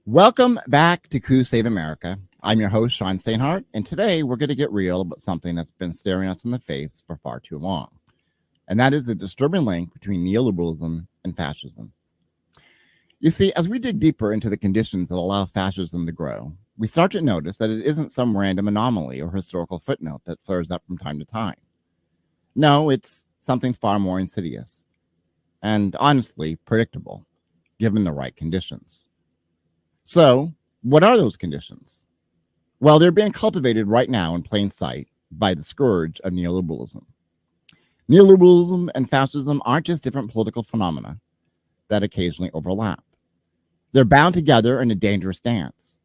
Welcome back to Coup Save America. I'm your host, Sean Steinhardt, and today we're going to get real about something that's been staring us in the face for far too long. And that is the disturbing link between neoliberalism and fascism. You see, as we dig deeper into the conditions that allow fascism to grow, we start to notice that it isn't some random anomaly or historical footnote that flares up from time to time. No, it's something far more insidious and honestly predictable, given the right conditions. So, what are those conditions? Well, they're being cultivated right now in plain sight by the scourge of neoliberalism. Neoliberalism and fascism aren't just different political phenomena that occasionally overlap. They're bound together in a dangerous dance,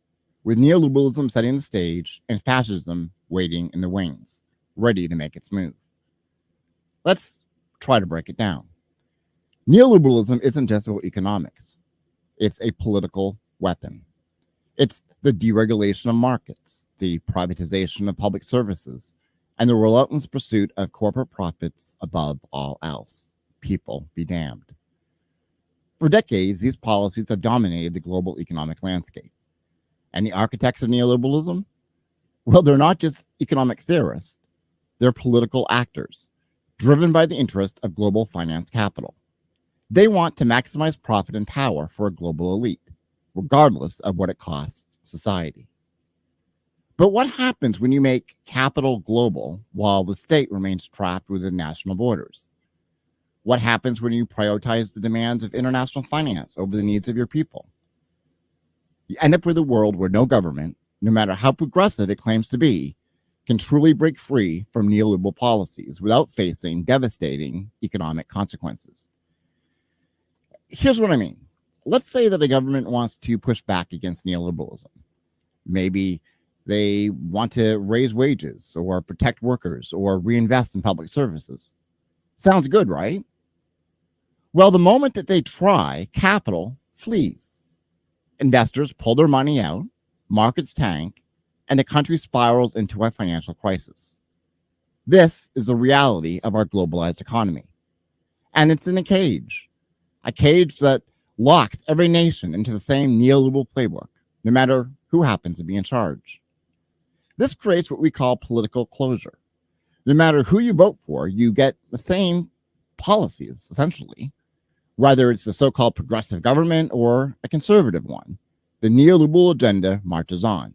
with neoliberalism setting the stage and fascism waiting in the wings, ready to make its move. Let's try to break it down. Neoliberalism isn't just about economics. It's a political weapon. It's the deregulation of markets, the privatization of public services, and the relentless pursuit of corporate profits above all else. People be damned. For decades, these policies have dominated the global economic landscape. And the architects of neoliberalism? Well, they're not just economic theorists. They're political actors, driven by the interest of global finance capital. They want to maximize profit and power for a global elite, regardless of what it costs society. But what happens when you make capital global while the state remains trapped within national borders? What happens when you prioritize the demands of international finance over the needs of your people? You end up with a world where no government, no matter how progressive it claims to be, can truly break free from neoliberal policies without facing devastating economic consequences. Here's what I mean. Let's say that a government wants to push back against neoliberalism. Maybe they want to raise wages or protect workers or reinvest in public services. Sounds good, right? Well, the moment that they try, capital flees. Investors pull their money out, markets tank, and the country spirals into a financial crisis. This is the reality of our globalized economy. And it's in a cage that locks every nation into the same neoliberal playbook, no matter who happens to be in charge. This creates what we call political closure. No matter who you vote for, you get the same policies, essentially, whether it's the so-called progressive government or a conservative one. The neoliberal agenda marches on.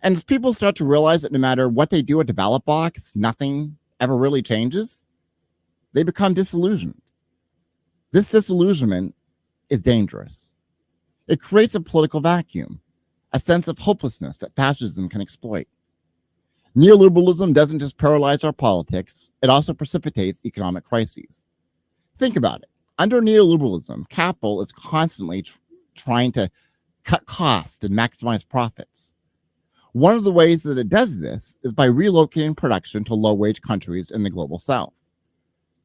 And as people start to realize that no matter what they do at the ballot box, nothing ever really changes, they become disillusioned. This disillusionment is dangerous. It creates a political vacuum, a sense of hopelessness that fascism can exploit. Neoliberalism doesn't just paralyze our politics, it also precipitates economic crises. Think about it. Under neoliberalism, capital is constantly trying to cut costs and maximize profits. One of the ways that it does this is by relocating production to low-wage countries in the global south.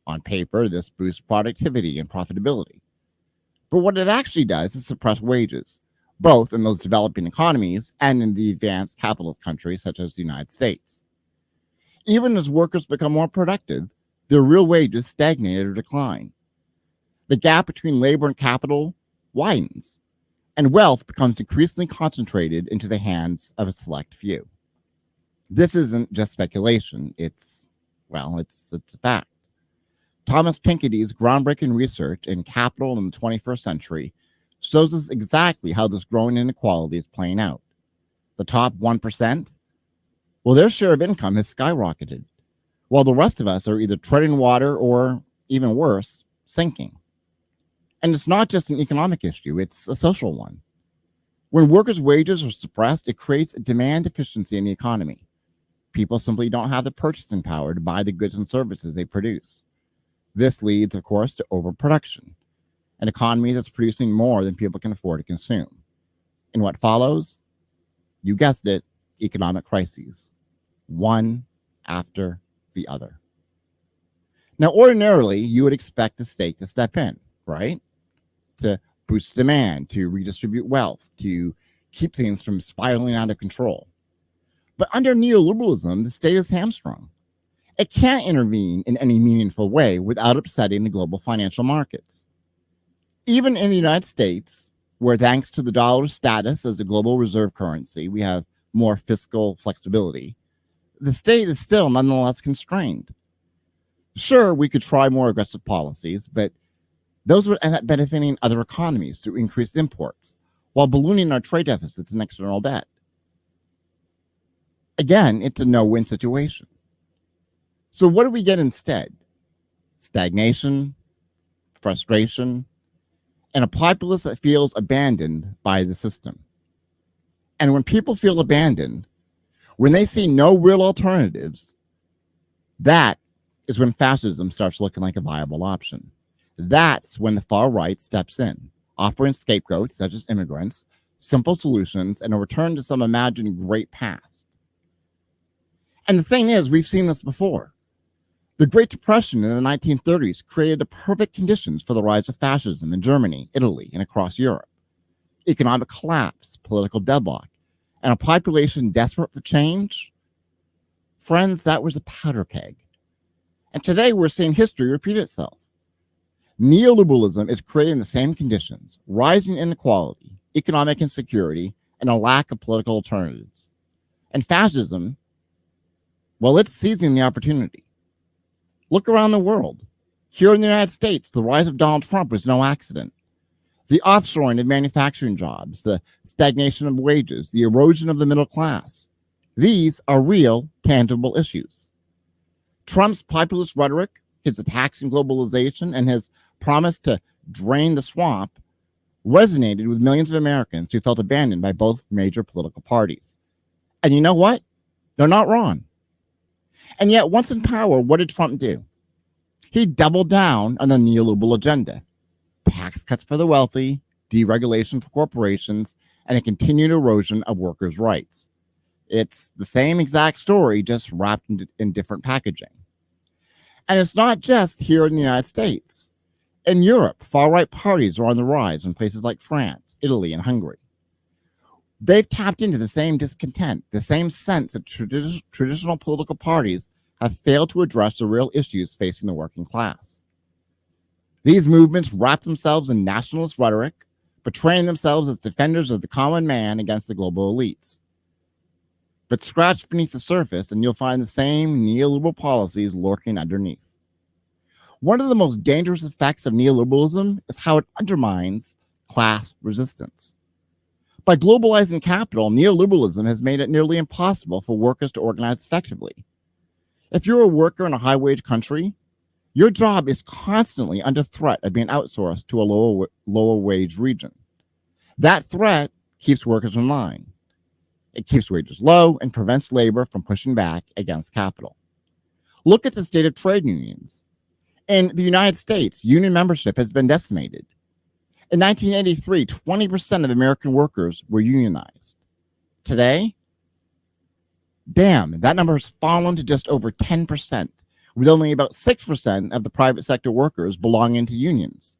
On paper, this boosts productivity and profitability. But what it actually does is suppress wages, both in those developing economies and in the advanced capitalist countries such as the United States. Even as workers become more productive, their real wages stagnate or decline. The gap between labor and capital widens, and wealth becomes increasingly concentrated into the hands of a select few. This isn't just speculation, it's a fact. Thomas Piketty's groundbreaking research in Capital in the 21st Century shows us exactly how this growing inequality is playing out. The top 1%, well, their share of income has skyrocketed, while the rest of us are either treading water or, even worse, sinking. And it's not just an economic issue, it's a social one. When workers' wages are suppressed, it creates a demand deficiency in the economy. People simply don't have the purchasing power to buy the goods and services they produce. This leads, of course, to overproduction, an economy that's producing more than people can afford to consume. And what follows? You guessed it, economic crises, one after the other. Now, ordinarily, you would expect the state to step in, right? To boost demand, to redistribute wealth, to keep things from spiraling out of control. But under neoliberalism, the state is hamstrung. It can't intervene in any meaningful way without upsetting the global financial markets. Even in the United States, where thanks to the dollar's status as a global reserve currency, we have more fiscal flexibility, the state is still nonetheless constrained. Sure, we could try more aggressive policies, but those would end up benefiting other economies through increased imports, while ballooning our trade deficits and external debt. Again, it's a no-win situation. So what do we get instead? Stagnation, frustration, and a populace that feels abandoned by the system. And when people feel abandoned, when they see no real alternatives, that is when fascism starts looking like a viable option. That's when the far right steps in, offering scapegoats such as immigrants, simple solutions, and a return to some imagined great past. And the thing is, we've seen this before. The Great Depression in the 1930s created the perfect conditions for the rise of fascism in Germany, Italy, and across Europe. Economic collapse, political deadlock, and a population desperate for change. Friends, that was a powder keg. And today we're seeing history repeat itself. Neoliberalism is creating the same conditions: rising inequality, economic insecurity, and a lack of political alternatives. And fascism, well, it's seizing the opportunity. Look around the world. Here in the United States, the rise of Donald Trump was no accident. The offshoring of manufacturing jobs, the stagnation of wages, the erosion of the middle class. These are real, tangible issues. Trump's populist rhetoric, his attacks on globalization, and his promise to drain the swamp resonated with millions of Americans who felt abandoned by both major political parties. And you know what? They're not wrong. And yet, once in power, what did Trump do? He doubled down on the neoliberal agenda. Tax cuts for the wealthy, deregulation for corporations, and a continued erosion of workers' rights. It's the same exact story, just wrapped in different packaging. And it's not just here in the United States. In Europe, far-right parties are on the rise in places like France, Italy, and Hungary. They've tapped into the same discontent, the same sense that traditional political parties have failed to address the real issues facing the working class. These movements wrap themselves in nationalist rhetoric, portraying themselves as defenders of the common man against the global elites. But scratch beneath the surface and you'll find the same neoliberal policies lurking underneath. One of the most dangerous effects of neoliberalism is how it undermines class resistance. By globalizing capital, neoliberalism has made it nearly impossible for workers to organize effectively. If you're a worker in a high-wage country, your job is constantly under threat of being outsourced to a lower wage region. That threat keeps workers in line. It keeps wages low and prevents labor from pushing back against capital. Look at the state of trade unions. In the United States, union membership has been decimated. In 1983, 20% of American workers were unionized. Today, that number has fallen to just over 10%, with only about 6% of the private sector workers belonging to unions.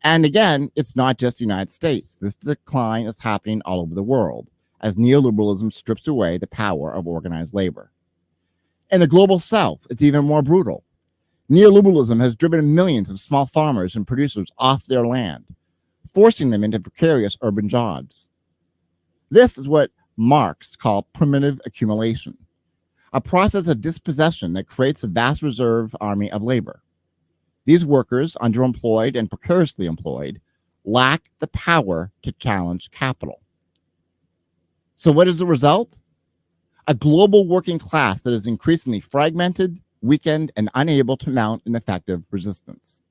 And again, it's not just the United States. This decline is happening all over the world as neoliberalism strips away the power of organized labor. In the global south, it's even more brutal. Neoliberalism has driven millions of small farmers and producers off their land, forcing them into precarious urban jobs. This is what Marx called primitive accumulation, a process of dispossession that creates a vast reserve army of labor. These workers, underemployed and precariously employed, lack the power to challenge capital. So what is the result? A global working class that is increasingly fragmented, weakened, and unable to mount an effective resistance.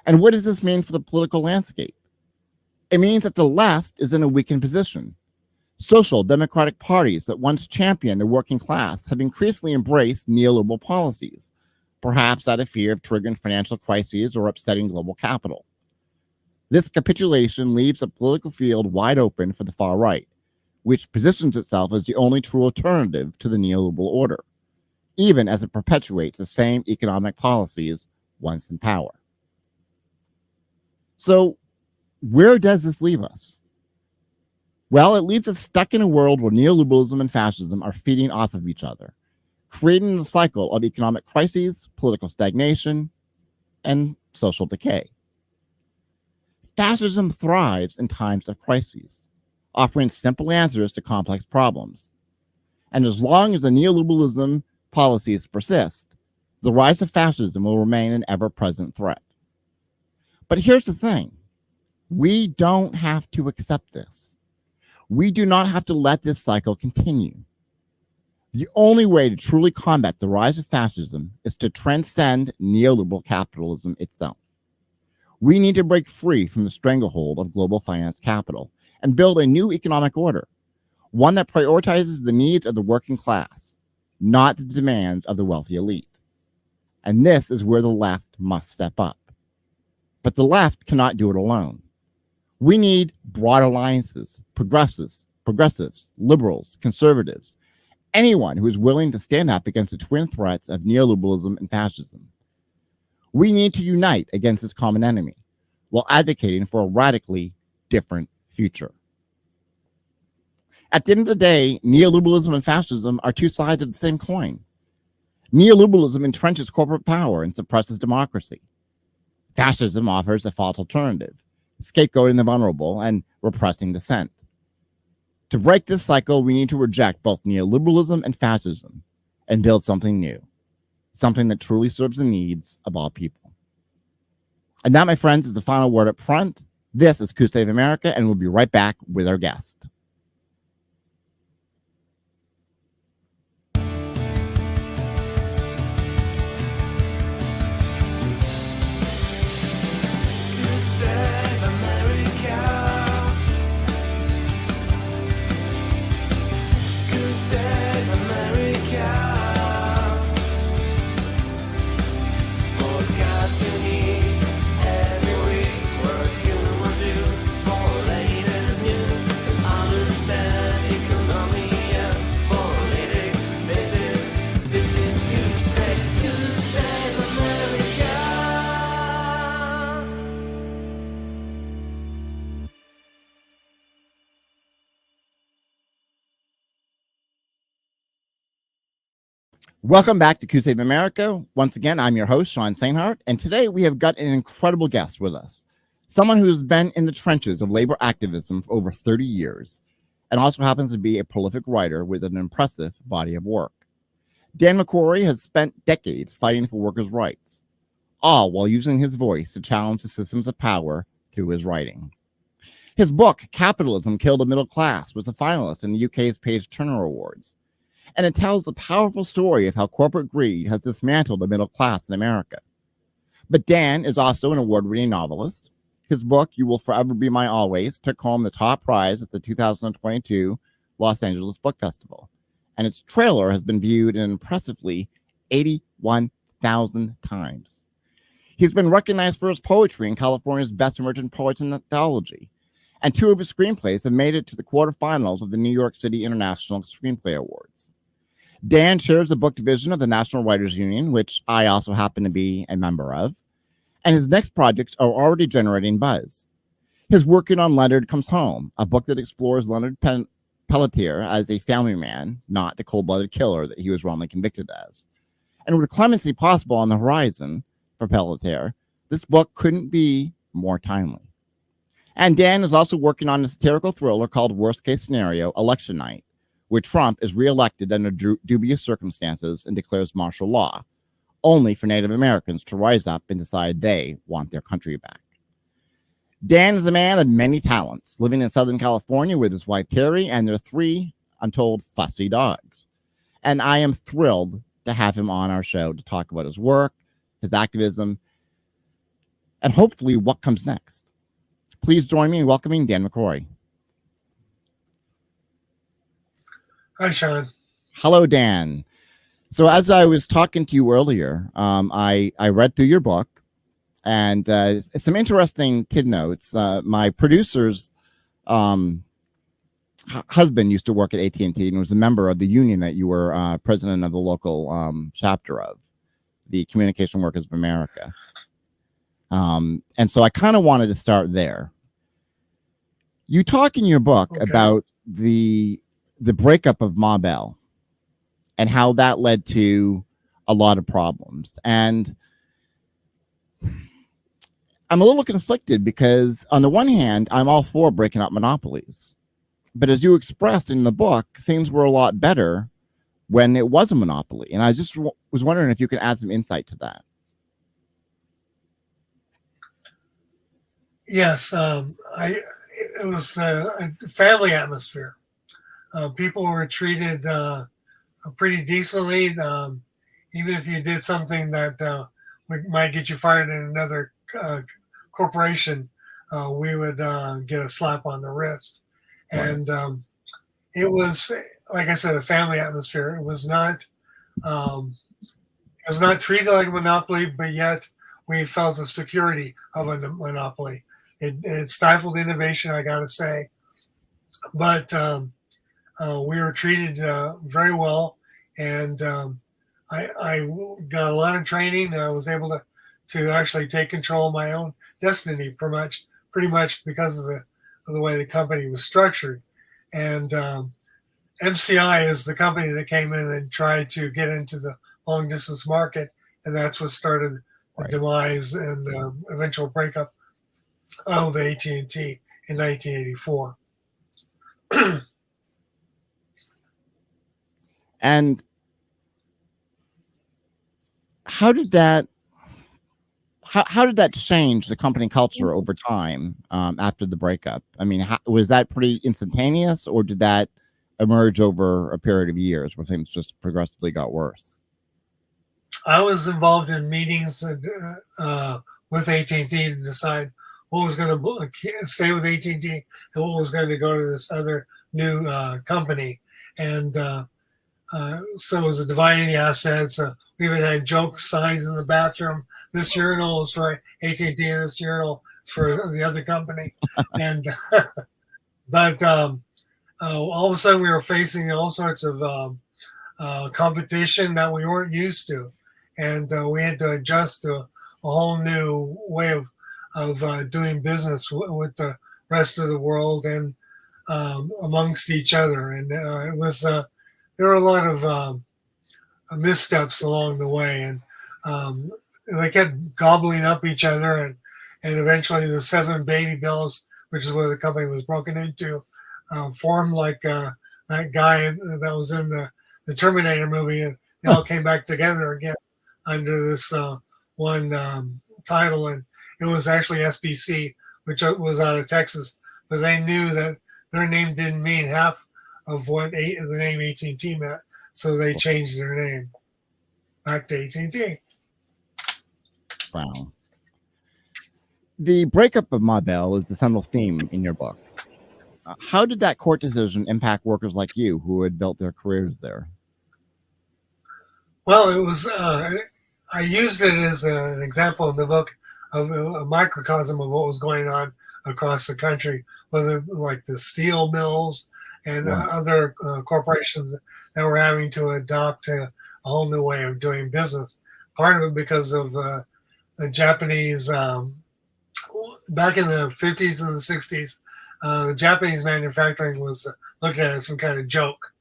And what does this mean for the political landscape? It means that the left is in a weakened position. Social democratic parties that once championed the working class have increasingly embraced neoliberal policies, perhaps out of fear of triggering financial crises or upsetting global capital. This capitulation leaves a political field wide open for the far right, which positions itself as the only true alternative to the neoliberal order, even as it perpetuates the same economic policies once in power. So, where does this leave us? Well, it leaves us stuck in a world where neoliberalism and fascism are feeding off of each other, creating a cycle of economic crises, political stagnation, and social decay. Fascism thrives in times of crises, offering simple answers to complex problems. And as long as the neoliberalism policies persist, the rise of fascism will remain an ever-present threat. But here's the thing. We don't have to accept this. We do not have to let this cycle continue. The only way to truly combat the rise of fascism is to transcend neoliberal capitalism itself. We need to break free from the stranglehold of global finance capital and build a new economic order, one that prioritizes the needs of the working class, not the demands of the wealthy elite. And this is where the left must step up. But the left cannot do it alone. We need broad alliances, progressives, liberals, conservatives, anyone who is willing to stand up against the twin threats of neoliberalism and fascism. We need to unite against this common enemy while advocating for a radically different future. At the end of the day, neoliberalism and fascism are two sides of the same coin. Neoliberalism entrenches corporate power and suppresses democracy. Fascism offers a false alternative, scapegoating the vulnerable and repressing dissent. To break this cycle, we need to reject both neoliberalism and fascism and build something new, something that truly serves the needs of all people. And that, my friends, is the final word up front. This is Coup Save America, and we'll be right back with our guest. Welcome back to Coup Save America. Once again, I'm your host, Sean Sainhart, and today we have got an incredible guest with us, someone who's been in the trenches of labor activism for over 30 years, and also happens to be a prolific writer with an impressive body of work. Dan McCrory has spent decades fighting for workers' rights, all while using his voice to challenge the systems of power through his writing. His book, Capitalism Killed the Middle Class, was a finalist in the UK's Page Turner Awards, and it tells the powerful story of how corporate greed has dismantled the middle class in America. But Dan is also an award-winning novelist. His book, You Will Forever Be My Always, took home the top prize at the 2022 Los Angeles Book Festival, and its trailer has been viewed an impressively 81,000 times. He's been recognized for his poetry in California's Best Emerging Poets in Anthology, and two of his screenplays have made it to the quarterfinals of the New York City International Screenplay Awards. Dan chairs the book division of the National Writers Union, which I also happen to be a member of, and his next projects are already generating buzz. His working on Leonard Comes Home, a book that explores Leonard Pelletier as a family man, not the cold-blooded killer that he was wrongly convicted as. And with clemency possible on the horizon for Pelletier, this book couldn't be more timely. And Dan is also working on a satirical thriller called Worst Case Scenario, Election Night, where Trump is reelected under dubious circumstances and declares martial law, only for Native Americans to rise up and decide they want their country back. Dan is a man of many talents, living in Southern California with his wife Terry and their three, I'm told, fussy dogs. And I am thrilled to have him on our show to talk about his work, his activism, and hopefully what comes next. Please join me in welcoming Dan McCrory. Hi, Sean. Hello, Dan. So as I was talking to you earlier, I read through your book, and some interesting tidnotes. My producer's husband used to work at AT&T and was a member of the union that you were president of the local chapter of, the Communication Workers of America. And so I kind of wanted to start there. You talk in your book about the breakup of Ma Bell and how that led to a lot of problems. And I'm a little conflicted because on the one hand, I'm all for breaking up monopolies. But as you expressed in the book, things were a lot better when it was a monopoly. And I just was wondering if you could add some insight to that. Yes, it was a family atmosphere. People were treated pretty decently. Even if you did something that might get you fired in another corporation, we would get a slap on the wrist. Right. And it was, like I said, a family atmosphere. It was not treated like a monopoly, but yet we felt the security of a monopoly. It stifled innovation, I got to say, but we were treated very well, and I got a lot of training. I was able to actually take control of my own destiny, pretty much because of the way the company was structured. And MCI is the company that came in and tried to get into the long distance market, and that's what started the demise and eventual breakup of AT&T in 1984. And how did that change the company culture over time after the breakup? I mean, was that pretty instantaneous, or did that emerge over a period of years where things just progressively got worse? I was involved in meetings with AT&T to decide what was going to stay with AT&T and what was going to go to this other new company. And so it was dividing the assets. We even had joke signs in the bathroom. This urinal is for AT&T and this urinal is for the other company. And but all of a sudden we were facing all sorts of competition that we weren't used to. And we had to adjust to a whole new way of doing business with the rest of the world and amongst each other. And it was there were a lot of missteps along the way, and they kept gobbling up each other, and eventually the 7 baby bells, which is where the company was broken into, formed like that guy that was in the Terminator movie, and they all came back together again under this one title, and it was actually SBC, which was out of Texas, but they knew that their name didn't mean half of what the name AT&T meant, so they changed their name back to AT&T. Wow. The breakup of Ma Bell is the central theme in your book. How did that court decision impact workers like you who had built their careers there? Well, it was. I used it as an example in the book of a microcosm of what was going on across the country, whether like the steel mills and other corporations that were having to adopt a whole new way of doing business. Part of it because of the Japanese, back in the 50s and the 60s, the Japanese manufacturing was looked at as some kind of joke.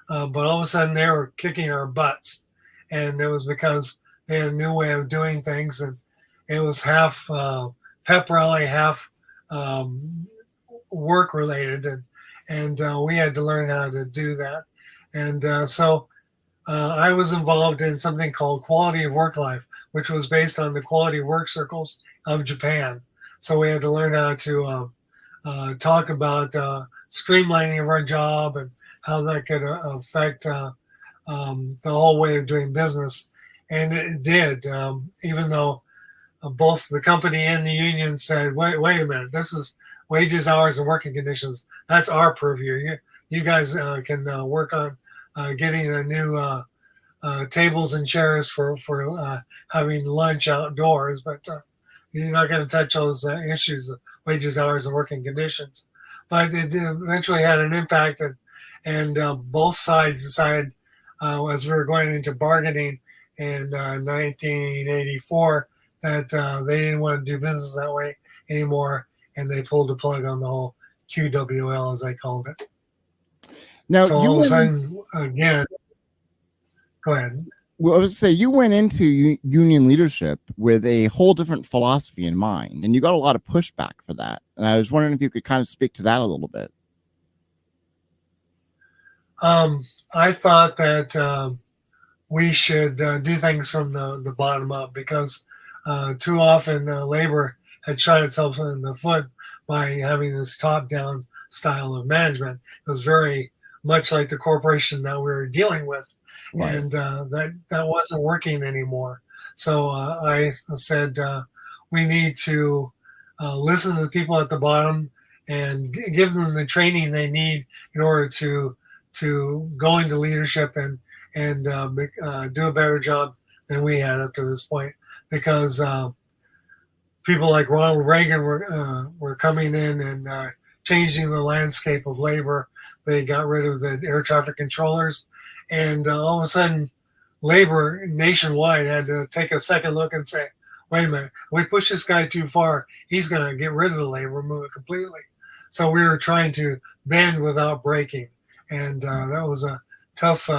But all of a sudden they were kicking our butts. And it was because they had a new way of doing things. And it was half pep rally, half work related. And we had to learn how to do that. And so I was involved in something called Quality of Work Life, which was based on the quality of work circles of Japan. So we had to learn how to talk about streamlining of our job and how that could affect the whole way of doing business. And it did, even though both the company and the union said, wait a minute, this is wages, hours, and working conditions. That's our purview. You guys can work on getting a new tables and chairs for having lunch outdoors, but you're not going to touch those issues of wages, hours, and working conditions. But it eventually had an impact, and both sides decided as we were going into bargaining in 1984 that they didn't want to do business that way anymore, and they pulled the plug on the whole QWL, as they called it. Now, so all of a sudden, again, go ahead. Well, I was to say you went into union leadership with a whole different philosophy in mind, and you got a lot of pushback for that. And I was wondering if you could kind of speak to that a little bit. I thought that we should do things from the bottom up, because too often labor had shot itself in the foot by having this top-down style of management. It was very much like the corporation that we were dealing with, Right. and that wasn't working anymore. So I said we need to listen to the people at the bottom and give them the training they need in order to go into leadership and do a better job than we had up to this point, because people like Ronald Reagan were coming in and changing the landscape of labor. They got rid of the air traffic controllers, and all of a sudden, labor nationwide had to take a second look and say, "Wait a minute, if we push this guy too far, he's going to get rid of the labor movement completely." So we were trying to bend without breaking, and that was a tough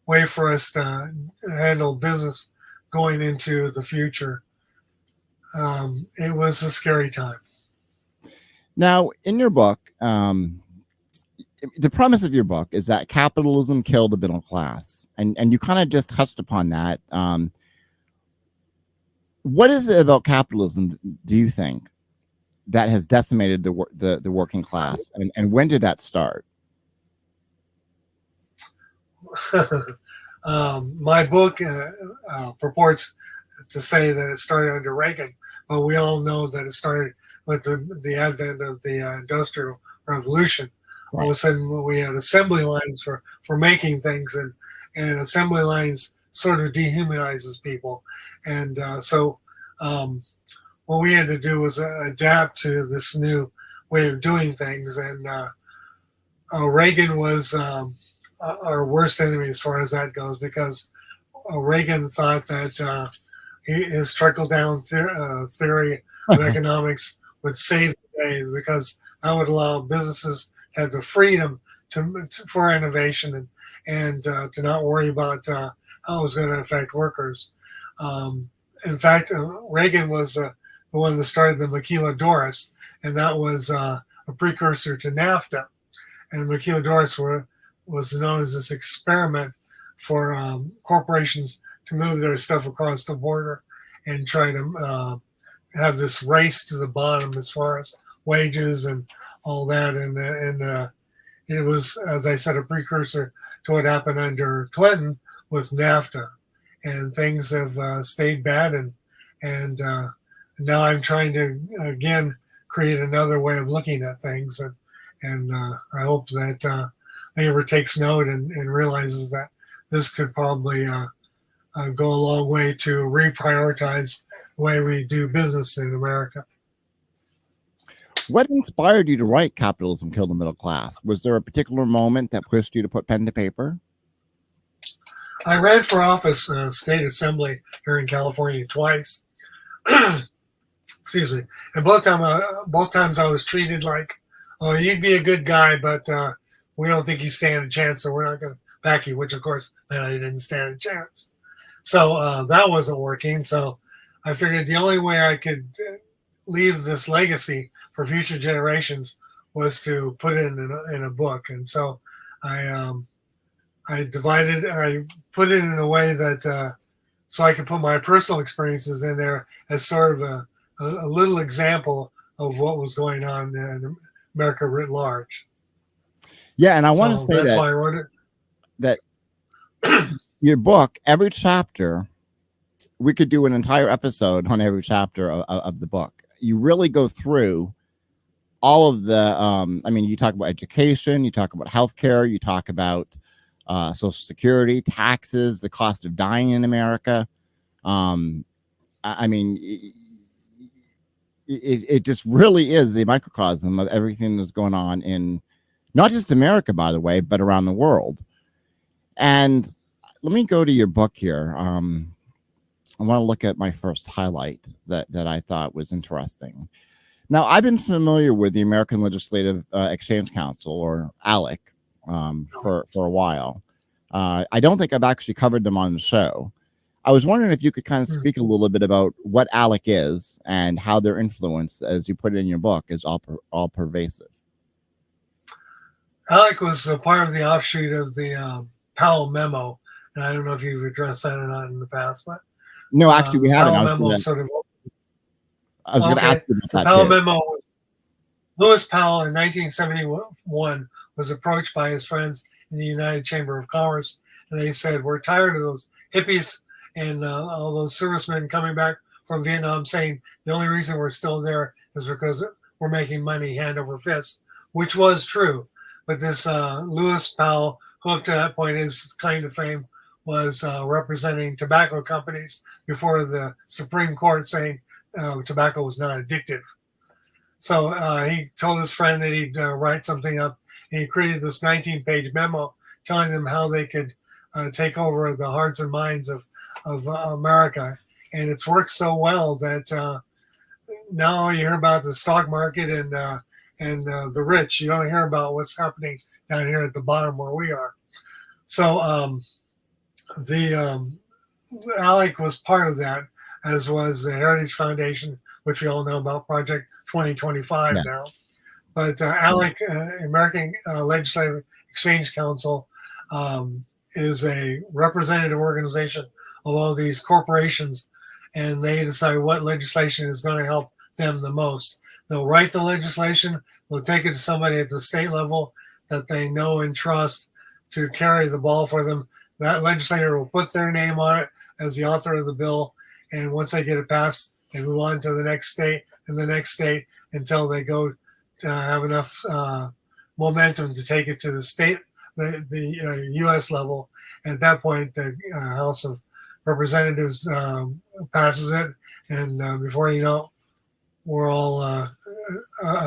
way for us to handle business going into the future. It was a scary time. Now, in your book, the premise of your book is that capitalism killed the middle class, and you kind of just touched upon that. What is it about capitalism, do you think, that has decimated the working class, and when did that start? My book purports to say that it started under Reagan, but we all know that it started with the advent of the Industrial Revolution. All of a sudden, we had assembly lines for making things, and assembly lines sort of dehumanizes people. And so what we had to do was adapt to this new way of doing things. And Reagan was our worst enemy as far as that goes, because Reagan thought that his trickle-down theory of economics would save the day, because that would allow businesses to have the freedom for innovation and to not worry about how it was going to affect workers. In fact, Reagan was the one that started the maquiladoras, and that was a precursor to NAFTA. And maquiladoras was known as this experiment for corporations to move their stuff across the border and try to have this race to the bottom as far as wages and all that. And it was, as I said, a precursor to what happened under Clinton with NAFTA. And things have stayed bad. And now I'm trying to, again, create another way of looking at things. And I hope that labor takes note and realizes that this could probably go a long way to reprioritize the way we do business in America. What inspired you to write Capitalism Killed the Middle Class? Was there a particular moment that pushed you to put pen to paper? I ran for office, state assembly here in California twice. Excuse me. And both times I was treated like, "Oh, you'd be a good guy, but we don't think you stand a chance, so we're not going to back you," which of course meant I didn't stand a chance. So that wasn't working. So I figured the only way I could leave this legacy for future generations was to put it in a book. And so I put it in a way that so I could put my personal experiences in there as sort of a little example of what was going on in America writ large. Yeah, and I want to say that's why I wrote it. That your book, every chapter, we could do an entire episode on every chapter of the book. You really go through all of the, I mean, you talk about education, you talk about healthcare, you talk about Social Security, taxes, the cost of dying in America. I mean, it just really is the microcosm of everything that's going on in not just America, by the way, but around the world. And let me go to your book here. I want to look at my first highlight that I thought was interesting. Now, I've been familiar with the American Legislative Exchange Council, or ALEC, for a while. I don't think I've actually covered them on the show. I was wondering if you could kind of speak a little bit about what ALEC is and how their influence, as you put it in your book, is all pervasive. ALEC was a part of the offshoot of the Powell Memo, and I don't know if you've addressed that or not in the past, but no, actually, we haven't. Powell Memo sort of. I was going to ask you about the that. Powell too. Memo was Lewis Powell in 1971 was approached by his friends in the United Chamber of Commerce, and they said, "We're tired of those hippies and all those servicemen coming back from Vietnam saying the only reason we're still there is because we're making money hand over fist," which was true. But this Lewis Powell, who up to that point, his claim to fame was representing tobacco companies before the Supreme Court saying tobacco was not addictive. So he told his friend that he'd write something up, and he created this 19-page memo telling them how they could take over the hearts and minds of America. And it's worked so well that now you hear about the stock market and the rich. You don't hear about what's happening down here at the bottom where we are. So the ALEC was part of that, as was the Heritage Foundation, which we all know about, Project 2025 now. But ALEC, American Legislative Exchange Council, is a representative organization of all these corporations, and they decide what legislation is going to help them the most. They'll write the legislation, they'll take it to somebody at the state level that they know and trust to carry the ball for them. That legislator will put their name on it as the author of the bill, and once they get it passed, they move on to the next state and the next state until they go to have enough momentum to take it to the state, the U.S. level. And at that point, the House of Representatives passes it, and before you know, we're all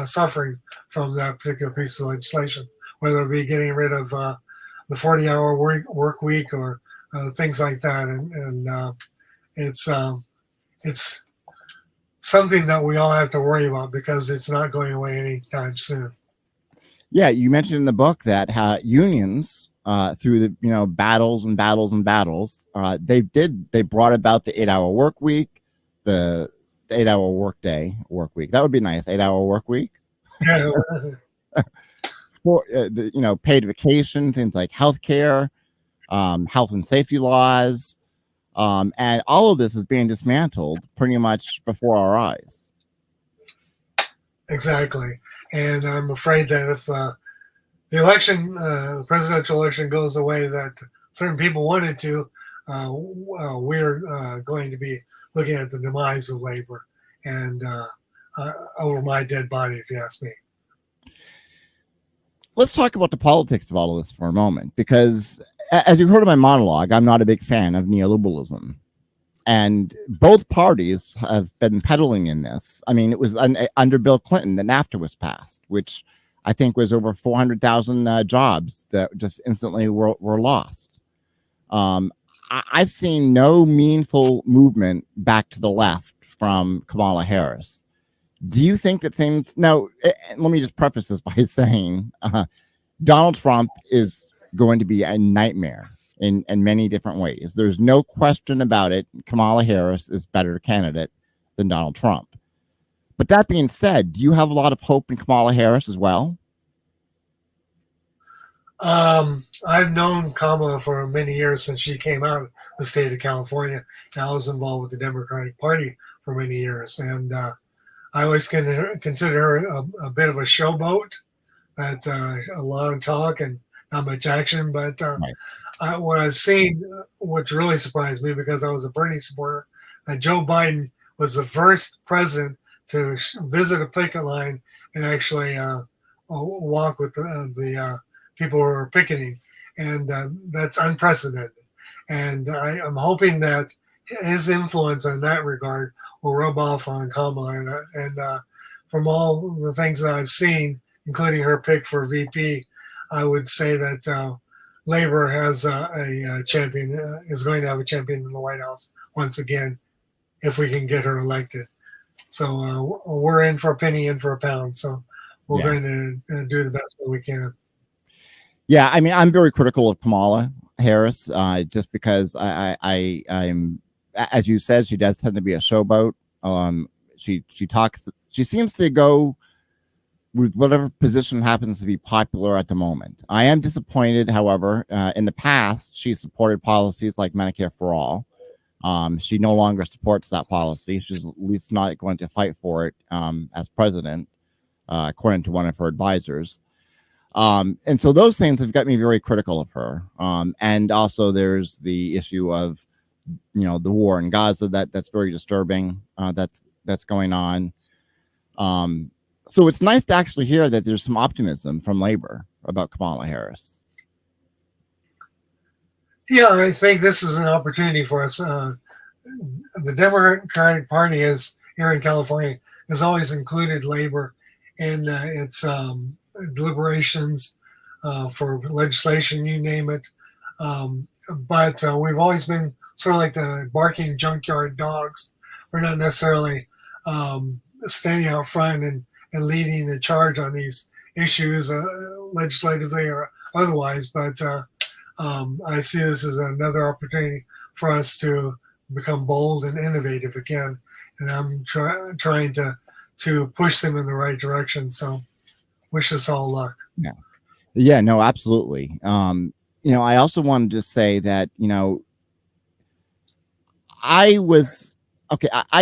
suffering from that particular piece of legislation, whether it be getting rid of the 40-hour work week or things like that. And it's something that we all have to worry about because it's not going away anytime soon. Yeah, you mentioned in the book that unions, through the battles and battles and battles, they brought about the 8-hour work week, the 8-hour work week. That would be nice. 8-hour work week. Yeah. For paid vacation, things like healthcare, health and safety laws, and all of this is being dismantled pretty much before our eyes. Exactly, and I'm afraid that if the election, the presidential election, goes away that certain people wanted to, we're going to be looking at the demise of labor and over my dead body, if you ask me. Let's talk about the politics of all of this for a moment, because as you've heard of my monologue, I'm not a big fan of neoliberalism. And both parties have been peddling in this. I mean, it was under Bill Clinton that NAFTA was passed, which I think was over 400,000 jobs that just instantly were lost. I've seen no meaningful movement back to the left from Kamala Harris. Do you think that things... Now, let me just preface this by saying Donald Trump is going to be a nightmare in many different ways. There's no question about it. Kamala Harris is a better candidate than Donald Trump. But that being said, do you have a lot of hope in Kamala Harris as well? I've known Kamala for many years since she came out of the state of California. And I was involved with the Democratic Party for many years. And I always consider her a bit of a showboat, that a lot of talk and not much action. But right. What I've seen, which really surprised me because I was a Bernie supporter, that Joe Biden was the first president to visit a picket line and actually walk with the people who are picketing. And that's unprecedented. And I'm hoping that his influence in that regard will rub off on Kamala. And from all the things that I've seen, including her pick for VP, I would say that Labor has a champion, is going to have a champion in the White House once again, if we can get her elected. So we're in for a penny, in for a pound. So we're going to do the best that we can. Yeah, I mean, I'm very critical of Kamala. Harris, just because I'm, as you said, she does tend to be a showboat. She talks. She seems to go with whatever position happens to be popular at the moment. I am disappointed, however. In the past, she supported policies like Medicare for All. She no longer supports that policy. She's at least not going to fight for it as president, according to one of her advisors. And so those things have got me very critical of her. And also there's the issue of, the war in Gaza that's very disturbing. That's going on. So it's nice to actually hear that there's some optimism from labor about Kamala Harris. Yeah, I think this is an opportunity for us. The Democratic Party is here in California has always included labor in its deliberations for legislation, you name it. But we've always been sort of like the barking junkyard dogs. We're not necessarily standing out front and leading the charge on these issues, legislatively or otherwise. But I see this as another opportunity for us to become bold and innovative again. And I'm trying to push them in the right direction. So wish us all luck. Yeah, no, absolutely. I also wanted to say that, I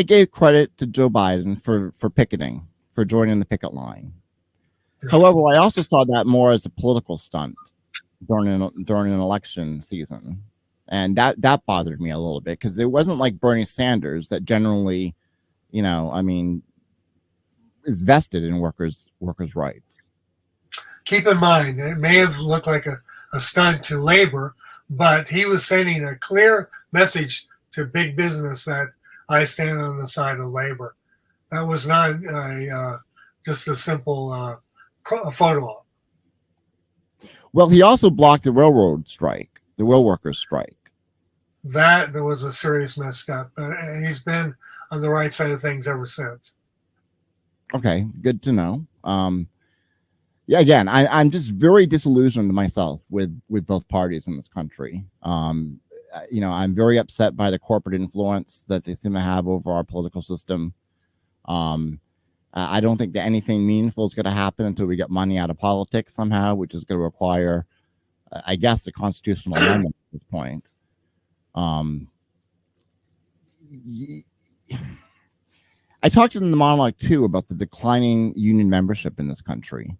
gave credit to Joe Biden for picketing, for joining the picket line. However, I also saw that more as a political stunt during an election season. And that bothered me a little bit, because it wasn't like Bernie Sanders that generally, is vested in workers' rights. Keep in mind, it may have looked like a stunt to labor, but he was sending a clear message to big business that I stand on the side of labor. That was not just a simple photo op. Well, he also blocked the railroad strike, the rail workers strike. That was a serious misstep. He's been on the right side of things ever since. Okay, good to know. Yeah, again, I'm just very disillusioned myself with both parties in this country. I'm very upset by the corporate influence that they seem to have over our political system. I don't think that anything meaningful is going to happen until we get money out of politics somehow, which is going to require, I guess, a constitutional amendment at this point. I talked in the monologue too about the declining union membership in this country.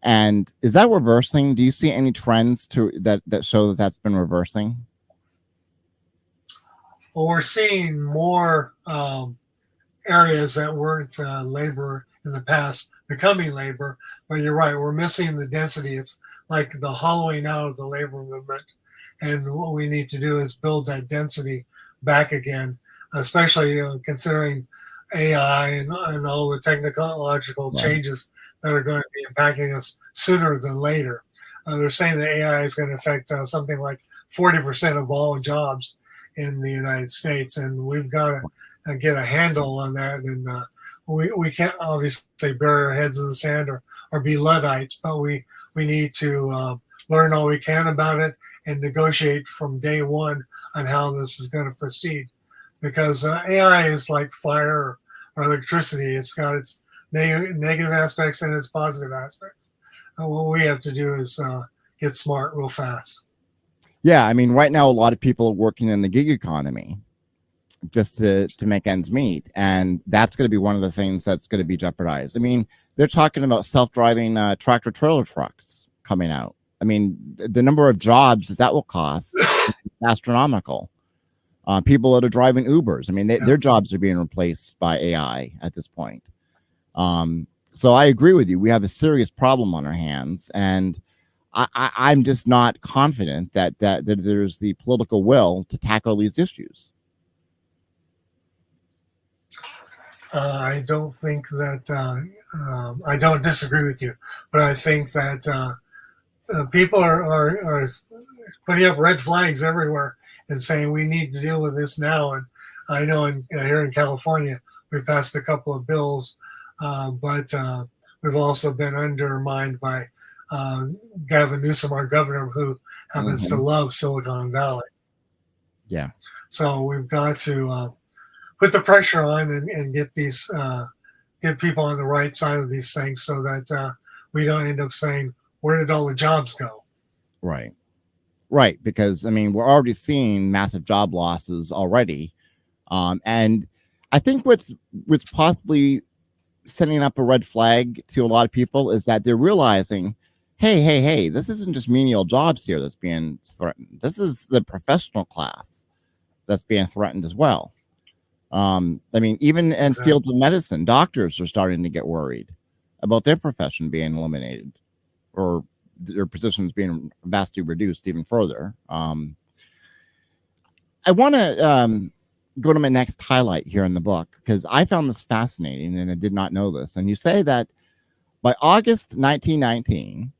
And is that reversing? Do you see any trends that show that that's been reversing? Well, we're seeing more areas that weren't labor in the past becoming labor. But you're right, we're missing the density. It's like the hollowing out of the labor movement. And what we need to do is build that density back again, especially considering AI and all the technological changes that are going to be impacting us sooner than later. They're saying that AI is going to affect something like 40% of all jobs in the United States, and we've got to get a handle on that. And we can't obviously bury our heads in the sand or be Luddites, but we need to learn all we can about it and negotiate from day one on how this is going to proceed. Because AI is like fire or electricity. It's got its negative aspects and its positive aspects. And what we have to do is get smart real fast. Yeah, I mean, right now, a lot of people are working in the gig economy just to make ends meet. And that's going to be one of the things that's going to be jeopardized. I mean, they're talking about self-driving tractor trailer trucks coming out. I mean, the number of jobs that will cost is astronomical. People that are driving Ubers, I mean, their jobs are being replaced by AI at this point. So I agree with you. We have a serious problem on our hands, and I'm just not confident that there's the political will to tackle these issues. I don't think that I don't disagree with you, but I think that people are putting up red flags everywhere and saying we need to deal with this now. And I know here in California, we've passed a couple of bills, but we've also been undermined by Gavin Newsom, our governor, who happens to love Silicon Valley. Yeah. So we've got to put the pressure on and get these get people on the right side of these things, so that we don't end up saying, "Where did all the jobs go?" Right. Right. Because I mean, we're already seeing massive job losses already, and I think what's possibly setting up a red flag to a lot of people is that they're realizing, hey, this isn't just menial jobs here that's being threatened. This is the professional class that's being threatened as well. I mean, even in fields of medicine, doctors are starting to get worried about their profession being eliminated or their positions being vastly reduced even further. I want to go to my next highlight here in the book, because I found this fascinating and I did not know this. And you say that by August 1919,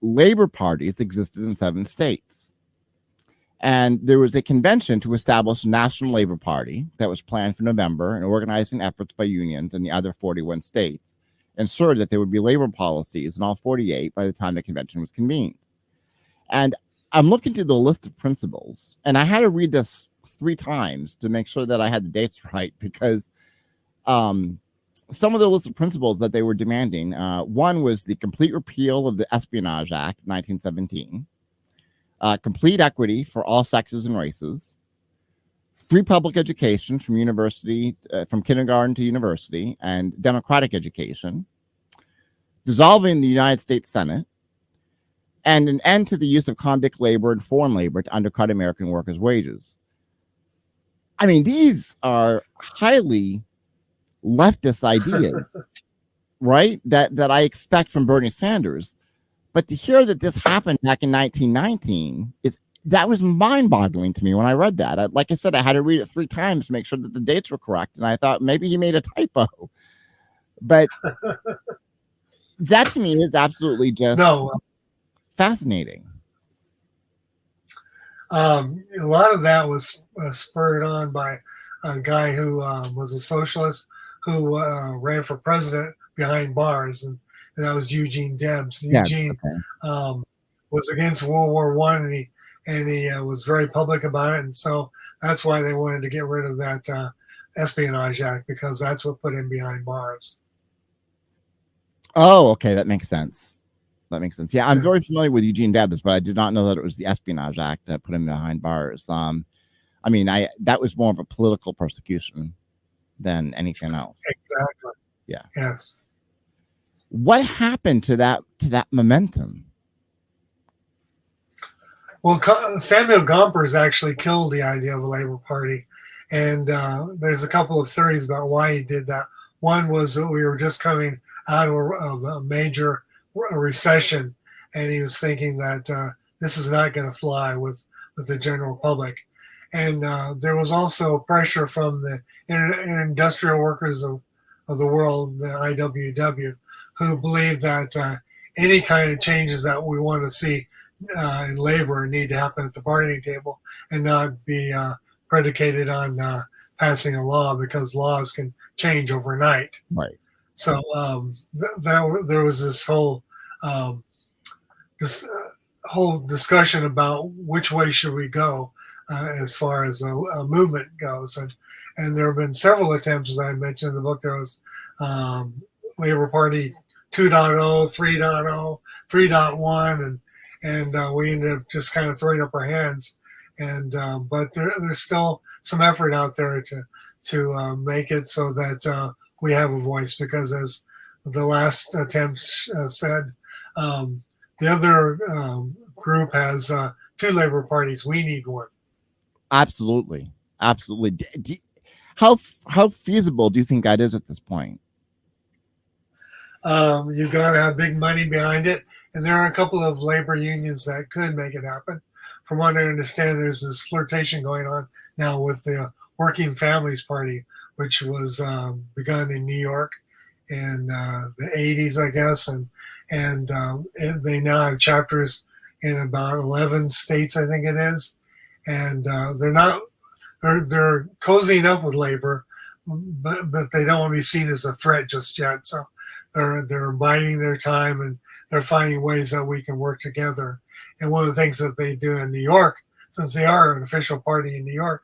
labor parties existed in 7 states. And there was a convention to establish a national labor party that was planned for November, and organizing efforts by unions in the other 41 states ensured that there would be labor policies in all 48 by the time the convention was convened. And I'm looking through the list of principles, and I had to read this 3 times to make sure that I had the dates right, because some of the list of principles that they were demanding, one was the complete repeal of the Espionage Act of 1917, complete equity for all sexes and races, free public education from university, from kindergarten to university, and democratic education, dissolving the United States Senate, and an end to the use of convict labor and foreign labor to undercut American workers' wages. I mean, these are highly leftist ideas, right? That I expect from Bernie Sanders. But to hear that this happened back in 1919 that was mind-boggling to me when I read that. Like I said, I had to read it 3 times to make sure that the dates were correct, and I thought maybe he made a typo. But that to me is absolutely just fascinating. A lot of that was spurred on by a guy who was a socialist who ran for president behind bars, and that was Eugene Debs. Eugene was against World War I, and he was very public about it, and so that's why they wanted to get rid of that Espionage Act, because that's what put him behind bars. Oh, okay, that makes sense. That makes sense. Yeah, I'm very familiar with Eugene Debs, but I did not know that it was the Espionage Act that put him behind bars. I mean, that was more of a political persecution than anything else. Exactly. Yeah. Yes. What happened to that momentum? Well, Samuel Gompers actually killed the idea of a labor party, and there's a couple of theories about why he did that. One was that we were just coming out of a major recession, and he was thinking that this is not going to fly with the general public. And there was also pressure from the industrial workers of the world, the IWW, who believed that any kind of changes that we want to see in labor need to happen at the bargaining table and not be predicated on passing a law, because laws can change overnight. Right. So there was this whole whole discussion about which way should we go as far as a movement goes, and there have been several attempts, as I mentioned in the book. There was Labor Party 2.0, 3.0, 3.1, and we ended up just kind of throwing up our hands. And but there's still some effort out there to make it so that we have a voice, because as the last attempt said, the other group has 2 labor parties. We need one. Absolutely. How feasible do you think that is at this point? You've got to have big money behind it, and there are a couple of labor unions that could make it happen. From what I understand, there's this flirtation going on now with the Working Families Party, which was begun in New York in the 80s, I guess, and they now have chapters in about 11 states, I think it is, and they're cozying up with labor, but they don't want to be seen as a threat just yet. So they're biding their time, and they're finding ways that we can work together. And one of the things that they do in New York, since they are an official party in New York,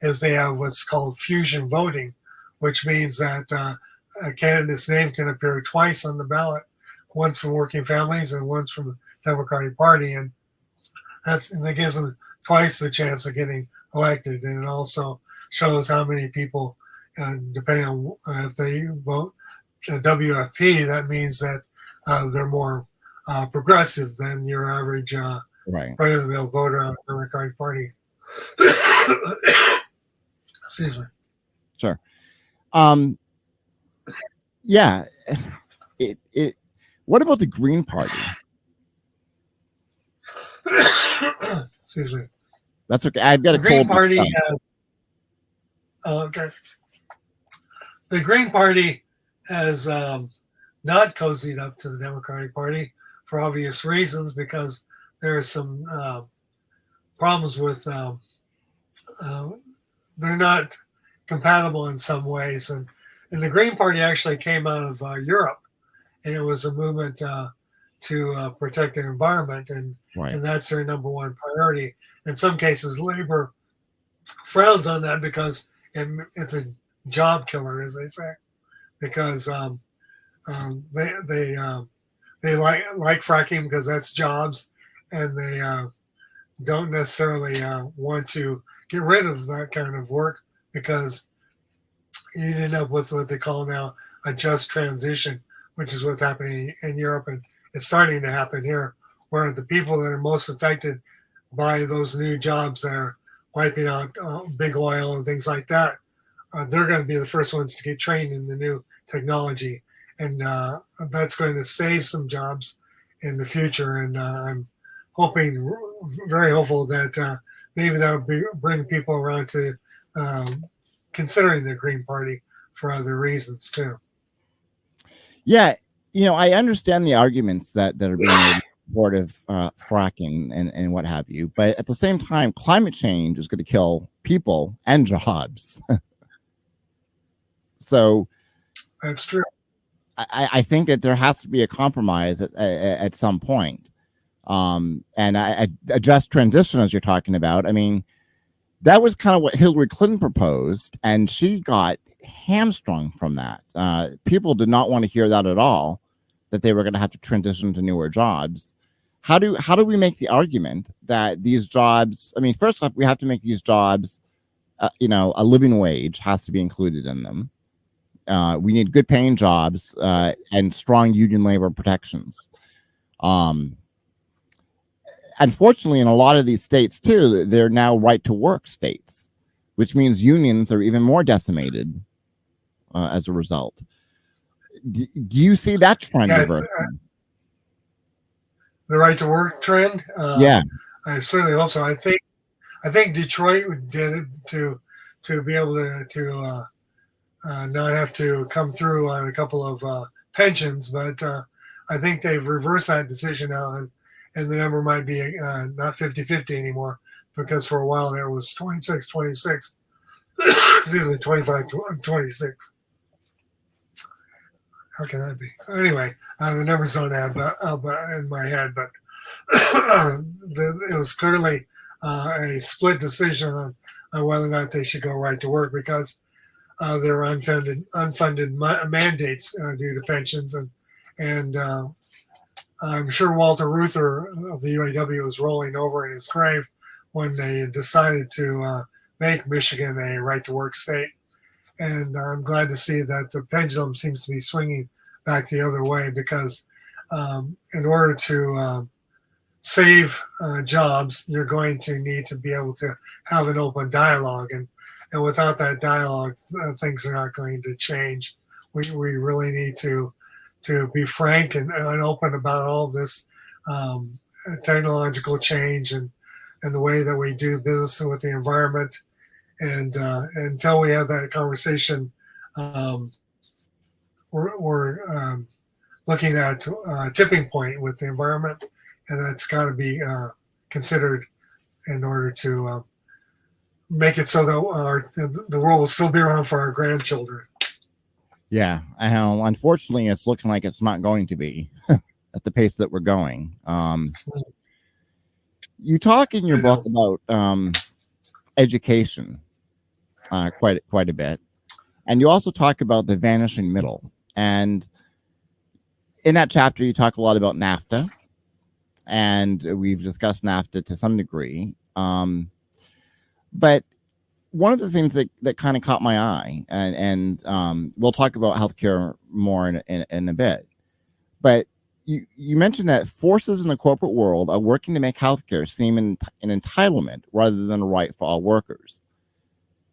is they have what's called fusion voting, which means that a candidate's name can appear twice on the ballot, once from working families and once from the Democratic Party. And that gives them twice the chance of getting elected. And it also shows how many people, depending on if they vote WFP, that means that they're more progressive than your average run-of-the-mill voter on the Democratic Party. Excuse me. Sure. Yeah. What about the Green Party? Excuse me. That's okay. I've got a Green Party has. Okay. The Green Party has not cozied up to the Democratic Party for obvious reasons, because there are some problems with they're not compatible in some ways. And the Green Party actually came out of Europe, and it was a movement to protect the environment, and that's their number one priority. In some cases, labor frowns on that because it's a job killer, as they say, because they like fracking because that's jobs, and they don't necessarily want to get rid of that kind of work, because you end up with what they call now a just transition, which is what's happening in Europe, and it's starting to happen here, where the people that are most affected by those new jobs that are wiping out big oil and things like that, they're going to be the first ones to get trained in the new technology, and that's going to save some jobs in the future. And I'm hoping, very hopeful, that maybe that'll bring people around to considering the Green Party for other reasons too. Yeah, I understand the arguments that are being made in support of fracking and what have you, but at the same time, climate change is going to kill people and jobs. So that's true. I think that there has to be a compromise at some point. And a just transition, as you're talking about, I mean, that was kind of what Hillary Clinton proposed, and she got hamstrung from that. People did not want to hear that at all, that they were going to have to transition to newer jobs. How do we make the argument that these jobs, I mean, first off, we have to make these jobs, a living wage has to be included in them. We need good paying jobs and strong union labor protections. Unfortunately, in a lot of these states too, they're now right to work states, which means unions are even more decimated as a result. Do you see that trend reversing? The right to work trend? Yeah, I certainly hope so. I think Detroit did it to be able to not have to come through on a couple of pensions, but I think they've reversed that decision now, and the number might be not 50-50 anymore, because for a while there was 26-26. Excuse me, 25-26. How can that be? Anyway, the numbers don't add up in my head, but it was clearly a split decision on whether or not they should go right to work, because there were unfunded mandates due to pensions, and I'm sure Walter Reuther of the UAW was rolling over in his grave when they decided to make Michigan a right-to-work state. And I'm glad to see that the pendulum seems to be swinging back the other way, because in order to save jobs, you're going to need to be able to have an open dialogue. And without that dialogue, things are not going to change. We really need to be frank and open about all this technological change and the way that we do business with the environment. And until we have that conversation, we're looking at a tipping point with the environment, and that's got to be considered in order to make it so that the world will still be around for our grandchildren. Yeah. Unfortunately, it's looking like it's not going to be. at the pace that we're going. You talk in your book about education quite a bit, and you also talk about the vanishing middle. And in that chapter, you talk a lot about NAFTA, and we've discussed NAFTA to some degree. But one of the things that kind of caught my eye, and we'll talk about healthcare more in a bit, but you mentioned that forces in the corporate world are working to make healthcare seem an entitlement rather than a right for all workers.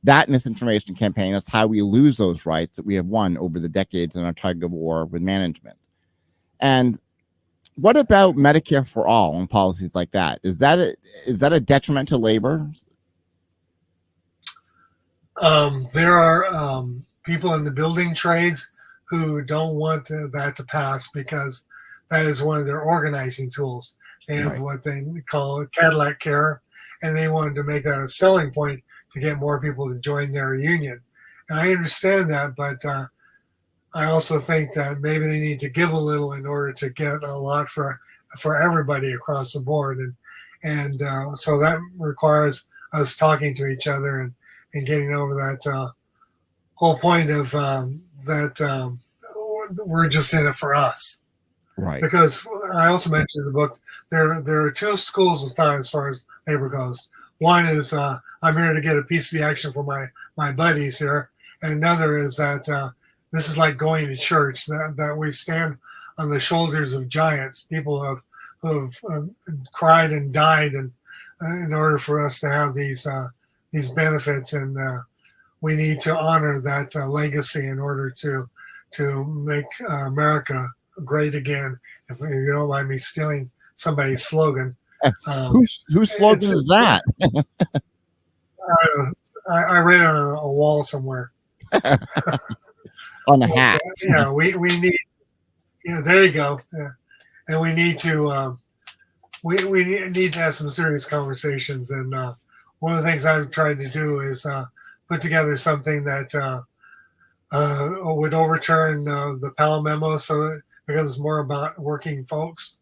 That misinformation campaign is how we lose those rights that we have won over the decades in our tug of war with management. And what about Medicare for all and policies like that? Is that a detriment to labor? There are people in the building trades who don't want that to pass because that is one of their organizing tools. They have what they call Cadillac Care, and they wanted to make that a selling point to get more people to join their union. And I understand that, but I also think that maybe they need to give a little in order to get a lot for everybody across the board. And so that requires us talking to each other and getting over that whole point of that we're just in it for us. Right. Because I also mentioned in the book, there are two schools of thought as far as labor goes. One is I'm here to get a piece of the action for my buddies here. And another is that this is like going to church, that we stand on the shoulders of giants, people who have cried and died and in order for us to have these benefits. And we need to honor that legacy in order to make America great again. If you don't mind me stealing somebody's slogan. Whose slogan is that? I read it on a wall somewhere. On a hat. Yeah, we need. Yeah, there you go. Yeah. And we need to we need to have some serious conversations. And one of the things I've tried to do is put together something that would overturn the Powell memo, so it becomes more about working folks.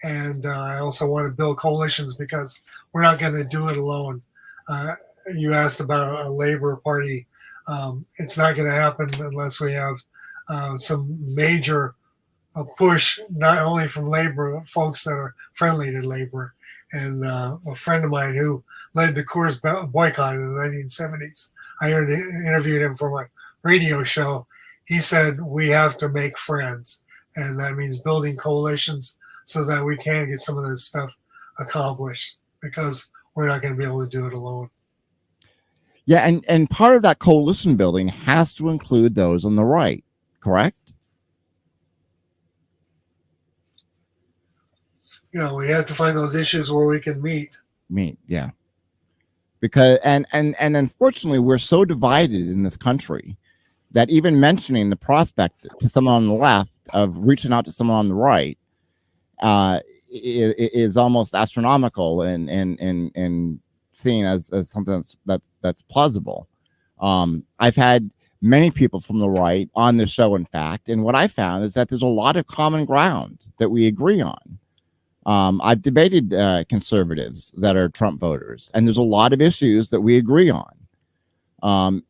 And I also want to build coalitions because we're not going to do it alone. You asked about a Labor Party. It's not going to happen unless we have some major push, not only from labor folks that are friendly to labor. And a friend of mine who led the Coors boycott in the 1970s, I interviewed him for my radio show. He said, we have to make friends. And that means building coalitions so that we can get some of this stuff accomplished, because we're not going to be able to do it alone. Yeah, and part of that coalition building has to include those on the right, correct? You know, we have to find those issues where we can meet, yeah. Because and unfortunately, we're so divided in this country that even mentioning the prospect to someone on the left of reaching out to someone on the right is almost astronomical and seen as something that's plausible. I've had many people from the right on the show, in fact, and what I found is that there's a lot of common ground that we agree on. I've debated conservatives that are Trump voters, and there's a lot of issues that we agree on.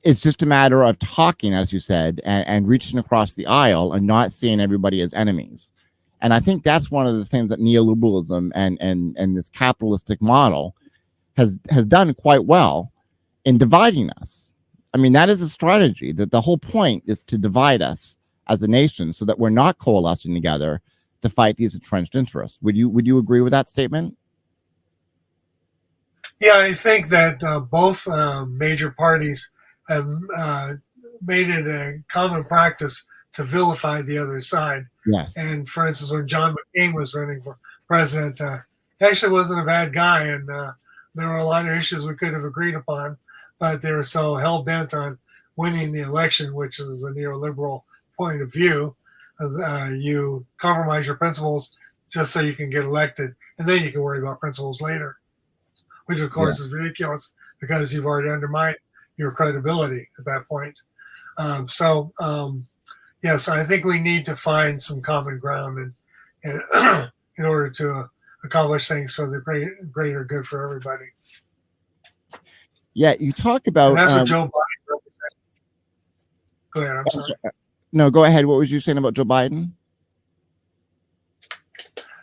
It's just a matter of talking, as you said, and reaching across the aisle and not seeing everybody as enemies. And I think that's one of the things that neoliberalism and this capitalistic model has done quite well in dividing us. I mean, that is a strategy, that the whole point is to divide us as a nation so that we're not coalescing together to fight these entrenched interests. Would you agree with that statement? Yeah, I think that both major parties have made it a common practice to vilify the other side. Yes. And for instance, when John McCain was running for president, he actually wasn't a bad guy, and there were a lot of issues we could have agreed upon, but they were so hell-bent on winning the election, which is a neoliberal point of view. You compromise your principles just so you can get elected, and then you can worry about principles later, which of course is ridiculous because you've already undermined your credibility at that point. Yes, I think we need to find some common ground in, in order to accomplish things for the greater good for everybody. Yeah, you talk And about. that's what Joe Biden represents. Go ahead. I'm sorry. No, go ahead. What was you saying about Joe Biden?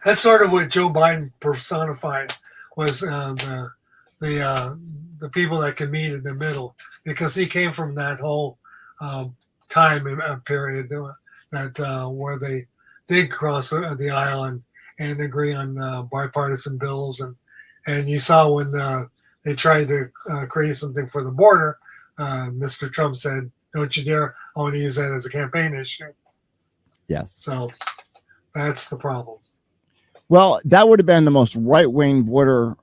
That's sort of what Joe Biden personified, was the people that can meet in the middle, because he came from that whole time period that where they did cross the aisle and agree on bipartisan bills, and you saw when they tried to create something for the border, Mr. Trump said, "Don't you dare! I want to use that as a campaign issue." Yes. So that's the problem. Well, that would have been the most right-wing border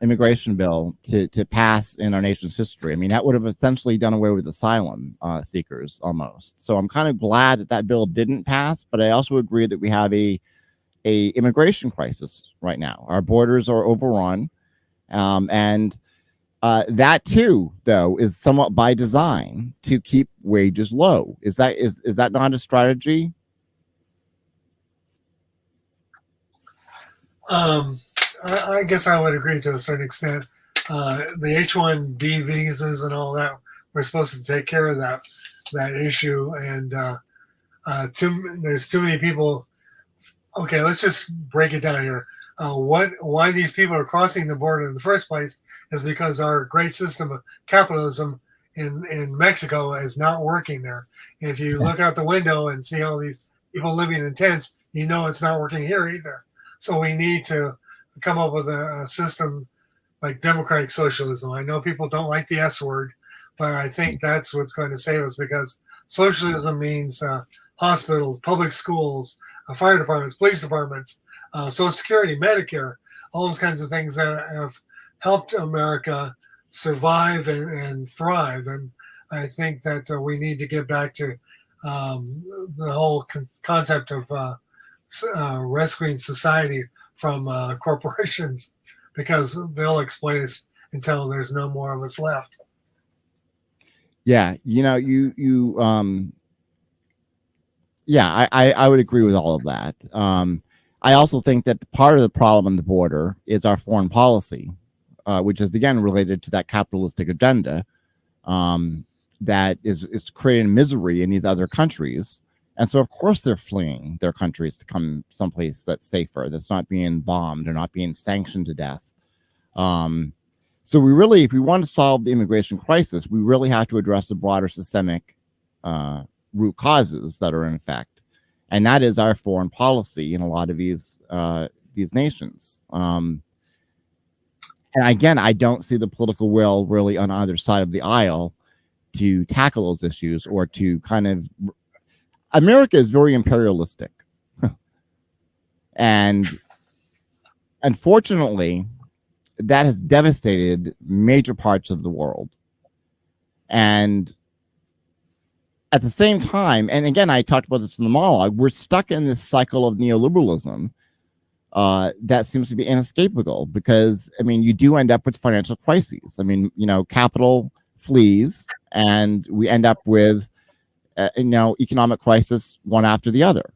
immigration bill to pass in our nation's history. I mean, that would have essentially done away with asylum seekers almost. So I'm kind of glad that bill didn't pass, but I also agree that we have a immigration crisis right now. Our borders are overrun, and that too, though, is somewhat by design to keep wages low. Is that not a strategy? I guess I would agree to a certain extent. The H-1B visas and all that, we're supposed to take care of that issue, and there's too many people. Okay, let's just break it down here. Why these people are crossing the border in the first place is because our great system of capitalism in Mexico is not working there. If you look out the window and see all these people living in tents, you know it's not working here either. So we need to come up with a system like democratic socialism. I know people don't like the S word, but I think that's what's going to save us, because socialism means hospitals, public schools, fire departments, police departments, Social Security, Medicare, all those kinds of things that have helped America survive and thrive. And I think that we need to get back to the whole concept of rescuing society from corporations, because they'll exploit us until there's no more of us left. Yeah, yeah, I would agree with all of that. I also think that part of the problem on the border is our foreign policy, which is again related to that capitalistic agenda that is creating misery in these other countries. And so, of course, they're fleeing their countries to come someplace that's safer, that's not being bombed or not being sanctioned to death. So we really, if we want to solve the immigration crisis, we really have to address the broader systemic root causes that are in effect. And that is our foreign policy in a lot of these nations. And again, I don't see the political will really on either side of the aisle to tackle those issues, or to kind of... America is very imperialistic. And unfortunately, that has devastated major parts of the world. And at the same time, and again, I talked about this in the monologue, we're stuck in this cycle of neoliberalism that seems to be inescapable, because, I mean, you do end up with financial crises. I mean, capital flees, and we end up with economic crisis one after the other.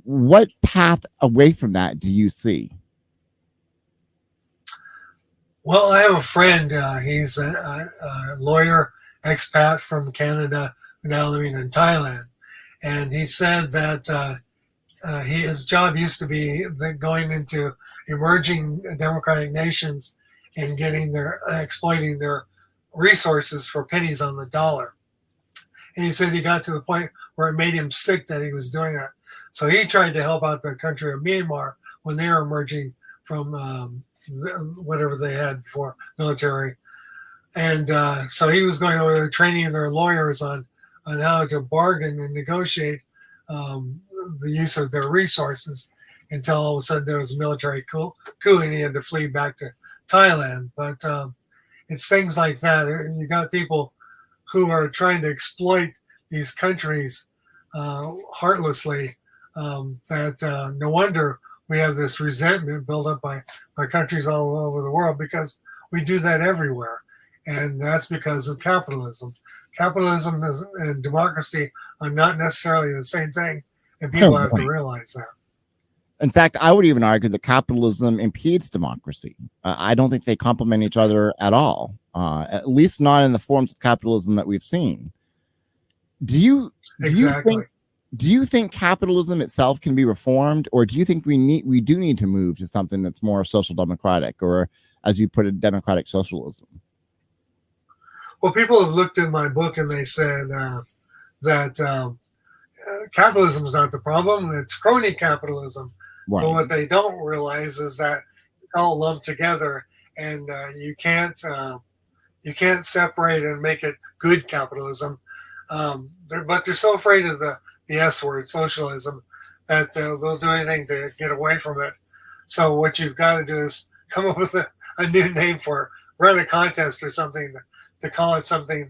What path away from that do you see? Well, I have a friend. He's a lawyer, expat from Canada, now living in Thailand, and he said that his job used to be going into emerging democratic nations and exploiting their resources for pennies on the dollar. And he said he got to the point where it made him sick that he was doing that. So he tried to help out the country of Myanmar when they were emerging from whatever they had before, military. And so he was going over there training their lawyers on how to bargain and negotiate the use of their resources, until all of a sudden there was a military coup and he had to flee back to Thailand. But it's things like that. You got people who are trying to exploit these countries heartlessly, that no wonder we have this resentment built up by our countries all over the world, because we do that everywhere. And that's because of capitalism. Capitalism and democracy are not necessarily the same thing, and people have to realize that. In fact, I would even argue that capitalism impedes democracy. I don't think they complement each other at all, at least not in the forms of capitalism that we've seen. Do you think capitalism itself can be reformed, or do you think we do need to move to something that's more social democratic, or, as you put it, democratic socialism? Well, people have looked at my book and they said that capitalism is not the problem; it's crony capitalism. Right. But what they don't realize is that it's all lumped together, and you can't separate and make it good capitalism. But they're so afraid of the S word, socialism, that they'll do anything to get away from it. So what you've got to do is come up with a new name for it. Run a contest or something to call it something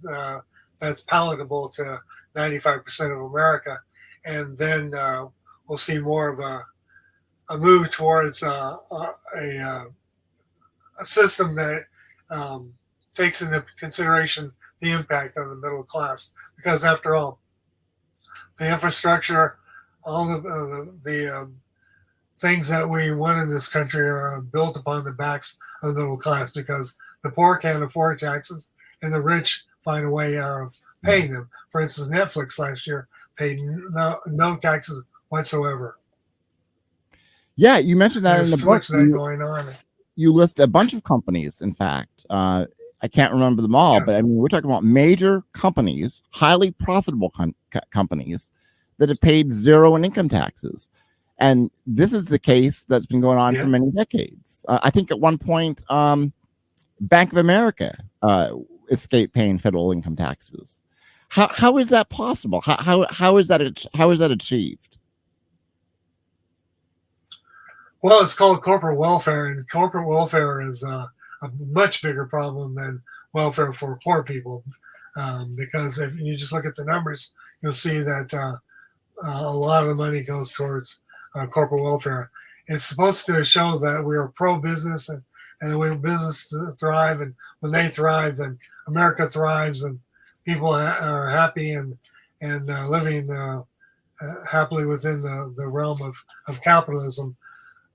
that's palatable to 95% of America, and then we'll see more of a move towards a system that takes into consideration the impact on the middle class. Because after all, the infrastructure, all the things that we want in this country are built upon the backs of the middle class, because the poor can't afford taxes and the rich find a way of paying them. For instance, Netflix last year paid no taxes whatsoever. Yeah, you mentioned that in the book. There's too much of that going on. You list a bunch of companies, in fact. I can't remember them all, but I mean, we're talking about major companies, highly profitable companies that have paid zero in income taxes. And this is the case that's been going on for many decades. I think at one point, Bank of America escaped paying federal income taxes. How is that possible? How is that achieved? Well, it's called corporate welfare, and corporate welfare is a much bigger problem than welfare for poor people, because if you just look at the numbers, you'll see that a lot of the money goes towards corporate welfare. It's supposed to show that we are pro-business and we want business to thrive, and when they thrive, then America thrives, and people are happy and living happily within the realm of capitalism.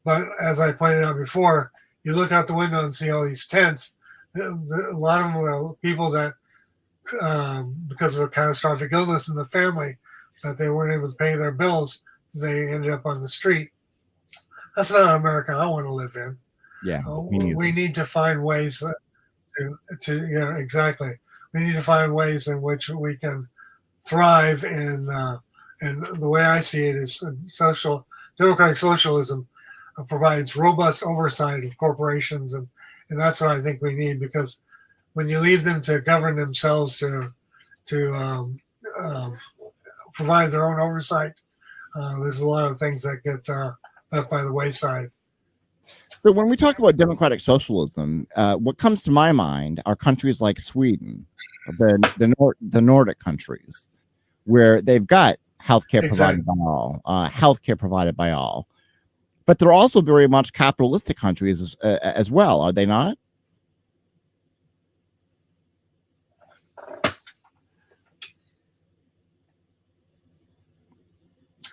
But as I pointed out before, you look out the window and see all these tents. A lot of them are people that, because of a catastrophic illness in the family, that they weren't able to pay their bills, they ended up on the street. That's not America I want to live in. Yeah, we need to find ways to exactly. We need to find ways in which we can thrive, and the way I see it is democratic socialism provides robust oversight of corporations, and that's what I think we need, because when you leave them to govern themselves to provide their own oversight, there's a lot of things that get left by the wayside. So when we talk about democratic socialism, what comes to my mind are countries like Sweden, the Nordic countries, where they've got healthcare provided by all, but they're also very much capitalistic countries as well, are they not?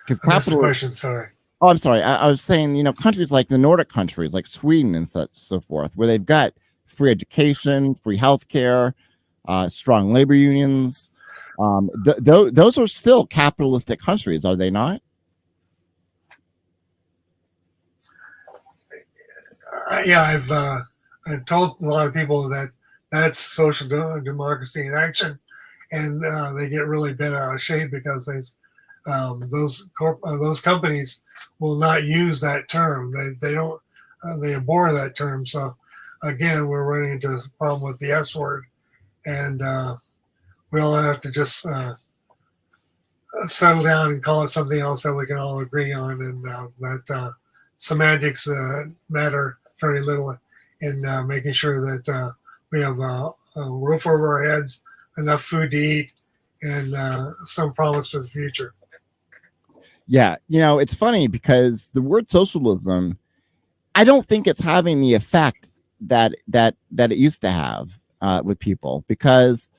Because question, sorry. Oh, I'm sorry. I was saying, countries like the Nordic countries, like Sweden and so forth, where they've got free education, free healthcare, strong labor unions. Those are still capitalistic countries, are they not? I've told a lot of people that that's social democracy in action, and they get really bent out of shape because those companies will not use that term. They abhor that term. So again, we're running into a problem with the S word, and we all have to just settle down and call it something else that we can all agree on, and that semantics matter very little in making sure that we have a roof over our heads, enough food to eat, and some promise for the future. Yeah, it's funny because the word socialism, I don't think it's having the effect that it used to have with people, because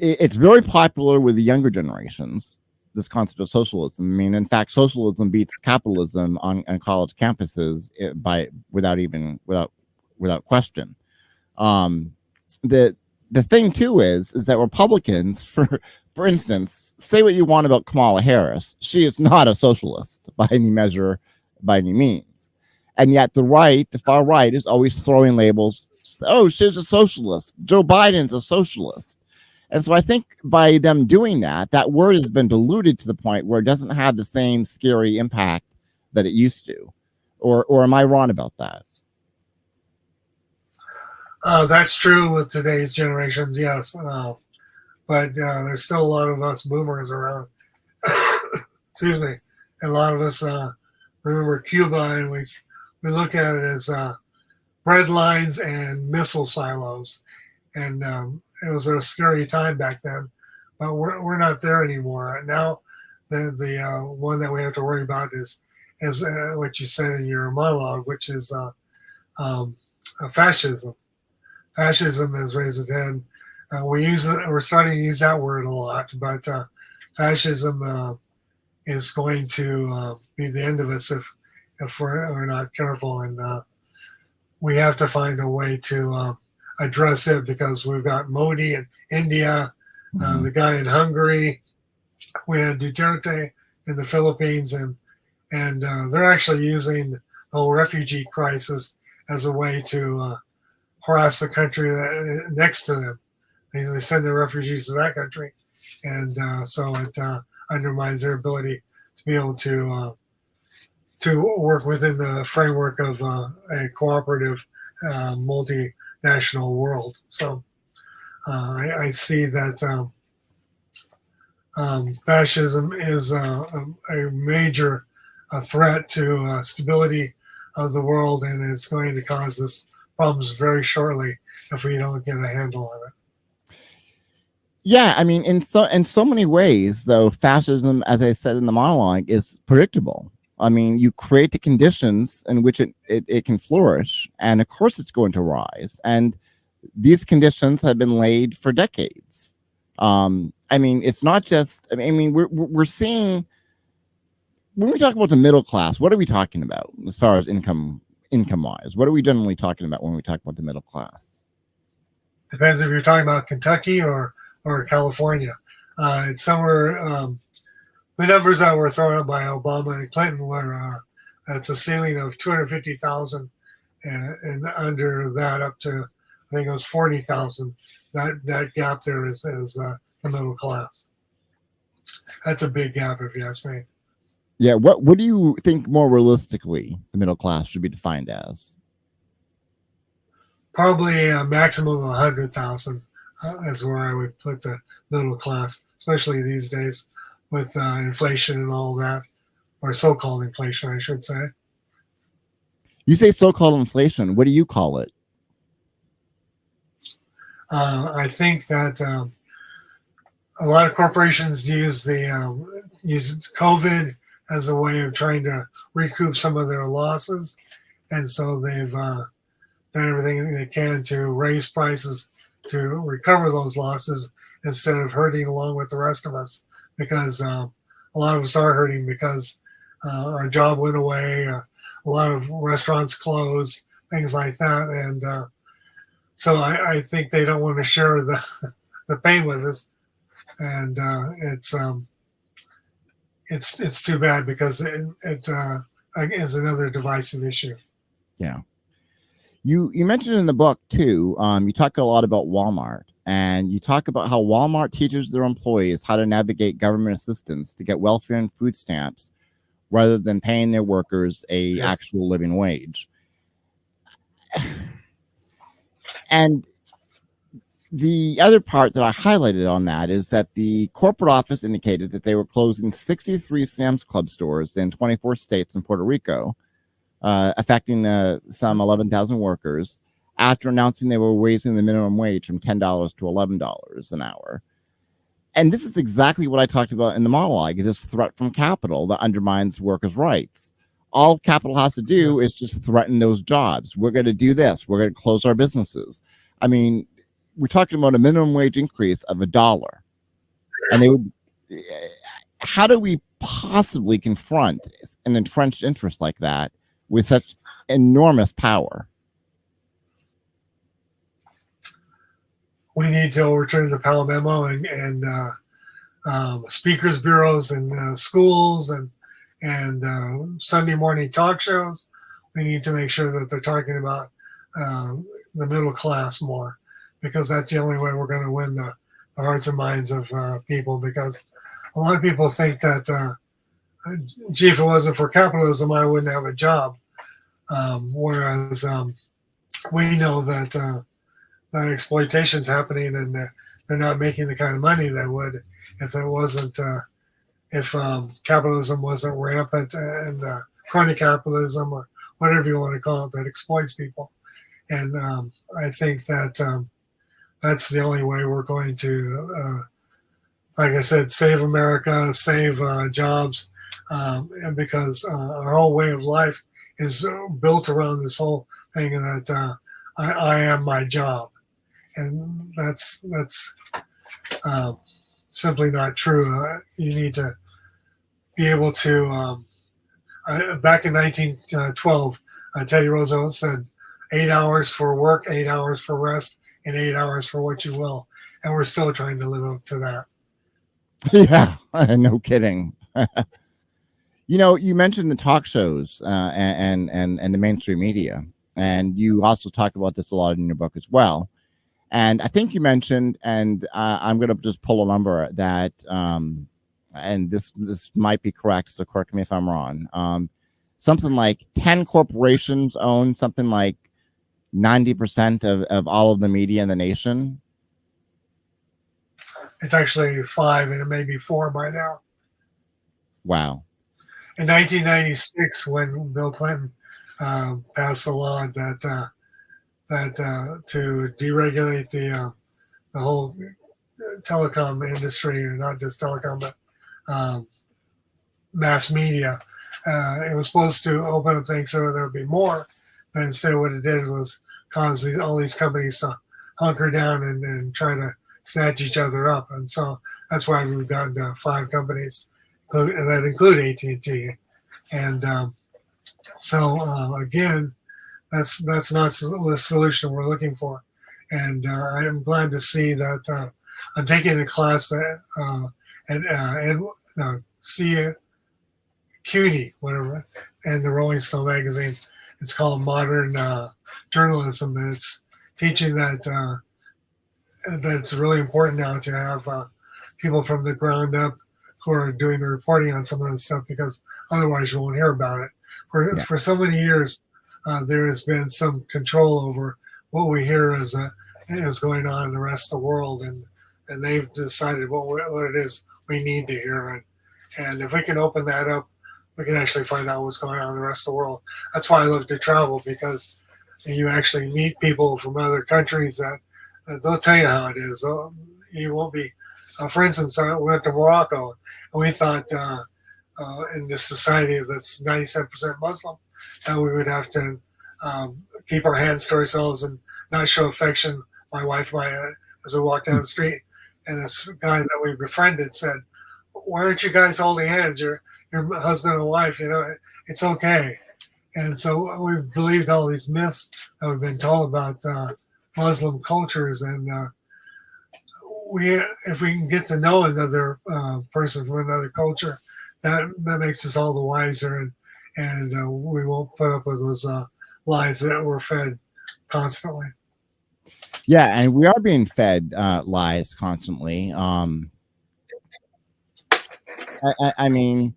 it's very popular with the younger generations, this concept of socialism. I mean, in fact, socialism beats capitalism on college campuses without question. The thing too is that Republicans, for instance, say what you want about Kamala Harris, she is not a socialist by any measure, by any means, and yet the far right, is always throwing labels. Oh, she's a socialist. Joe Biden's a socialist. And so I think by them doing that, that word has been diluted to the point where it doesn't have the same scary impact that it used to. Or am I wrong about that? That's true with today's generations, yes. But there's still a lot of us boomers around. Excuse me. And a lot of us remember Cuba, and we look at it as bread lines and missile silos. And it was a scary time back then. But we're not there anymore. Now, the one that we have to worry about is what you said in your monologue, which is fascism. Fascism has raised its head. We're starting to use that word a lot, but fascism is going to be the end of us if we're not careful, and we have to find a way to address it, because we've got Modi in India, the guy in Hungary, we had Duterte in the Philippines, and they're actually using the whole refugee crisis as a way to harass the country next to them. They send their refugees to that country, and so it undermines their ability to be able to work within the framework of a cooperative, multinational world. So I see that fascism is a major threat to stability of the world, and it's going to cause us problems very shortly if we don't get a handle on it. Yeah, I mean, in so many ways, though, fascism, as I said in the monologue, is predictable. I mean, you create the conditions in which it can flourish, and of course it's going to rise. And these conditions have been laid for decades. I mean, it's not just, I mean, we're seeing, when we talk about the middle class, what are we talking about as far as income wise? What are we generally talking about when we talk about the middle class? Depends if you're talking about Kentucky or California. It's somewhere, the numbers that were thrown out by Obama and Clinton were, it's a ceiling of 250,000, and under that up to, I think it was 40,000. That gap there is the middle class. That's a big gap, if you ask me. Yeah, what do you think more realistically the middle class should be defined as? Probably a maximum of 100,000 is where I would put the middle class, especially these days with inflation and all that, or so-called inflation, I should say. You say so-called inflation. What do you call it? I think that a lot of corporations use COVID as a way of trying to recoup some of their losses, and so they've done everything they can to raise prices to recover those losses instead of hurting along with the rest of us, because a lot of us are hurting because our job went away, a lot of restaurants closed, things like that, and so I think they don't want to share the pain with us, and it's too bad, because it is another divisive issue. Yeah. You mentioned in the book too, you talk a lot about Walmart, and you talk about how Walmart teaches their employees how to navigate government assistance to get welfare and food stamps rather than paying their workers a actual living wage. And the other part that I highlighted on that is that the corporate office indicated that they were closing 63 Sam's Club stores in 24 states and Puerto Rico, affecting some 11,000 workers, after announcing they were raising the minimum wage from $10 to $11 an hour. And this is exactly what I talked about in the monologue, this threat from capital that undermines workers' rights. All capital has to do is just threaten those jobs. We're going to do this. We're going to close our businesses. I mean, we're talking about a minimum wage increase of $1. And they would, how do we possibly confront an entrenched interest like that with such enormous power? We need to overturn the Powell Memo and speakers bureaus and schools and Sunday morning talk shows. We need to make sure that they're talking about the middle class more, because that's the only way we're going to win the hearts and minds of people. Because a lot of people think that, gee, if it wasn't for capitalism, I wouldn't have a job. Whereas we know that that exploitation's happening, and they're not making the kind of money they would if it wasn't if capitalism wasn't rampant, and crony capitalism, or whatever you want to call it, that exploits people. And I think that that's the only way we're going to, like I said, save America, save jobs, and because our whole way of life is built around this whole thing that I am my job, and that's simply not true. You need to be able to. Back in 1912, Teddy Roosevelt said, 8 hours for work, 8 hours for rest, and 8 hours for what you will. And we're still trying to live up to that. Yeah, no kidding. You mentioned the talk shows and the mainstream media, and you also talk about this a lot in your book as well. And I think you mentioned, and I'm going to just pull a number that, and this might be correct, so correct me if I'm wrong. Something like 10 corporations own something like 90% of all of the media in the nation. It's actually 5, and it may be 4 by now. Wow. In 1996, when Bill Clinton passed a law that to deregulate the whole telecom industry, or not just telecom, but mass media, it was supposed to open up things so there would be more, but instead what it did was cause all these companies to hunker down and try to snatch each other up. And so that's why we've gotten to 5 companies that include AT&T. And so again, that's not the solution we're looking for. And I am glad to see that I'm taking a class at C. CUNY, whatever, and the Rolling Stone magazine. It's called Modern Journalism, and it's teaching that it's really important now to have people from the ground up who are doing the reporting on some of this stuff, because otherwise you won't hear about it. For so many years, there has been some control over what we hear is going on in the rest of the world, and they've decided what it is we need to hear. And if we can open that up, we can actually find out what's going on in the rest of the world. That's why I love to travel, because you actually meet people from other countries that they'll tell you how it is. You won't be, for instance, we went to Morocco, and we thought in this society that's 97% Muslim, that we would have to keep our hands to ourselves and not show affection. My wife and I, as we walked down the street, and this guy that we befriended said, "Why aren't you guys holding hands? You're husband and wife, it's okay." And so we've believed all these myths that we've been told about Muslim cultures, and if we can get to know another person from another culture, that makes us all the wiser, and we won't put up with those lies that we're fed constantly. Yeah, and we are being fed lies constantly. I mean,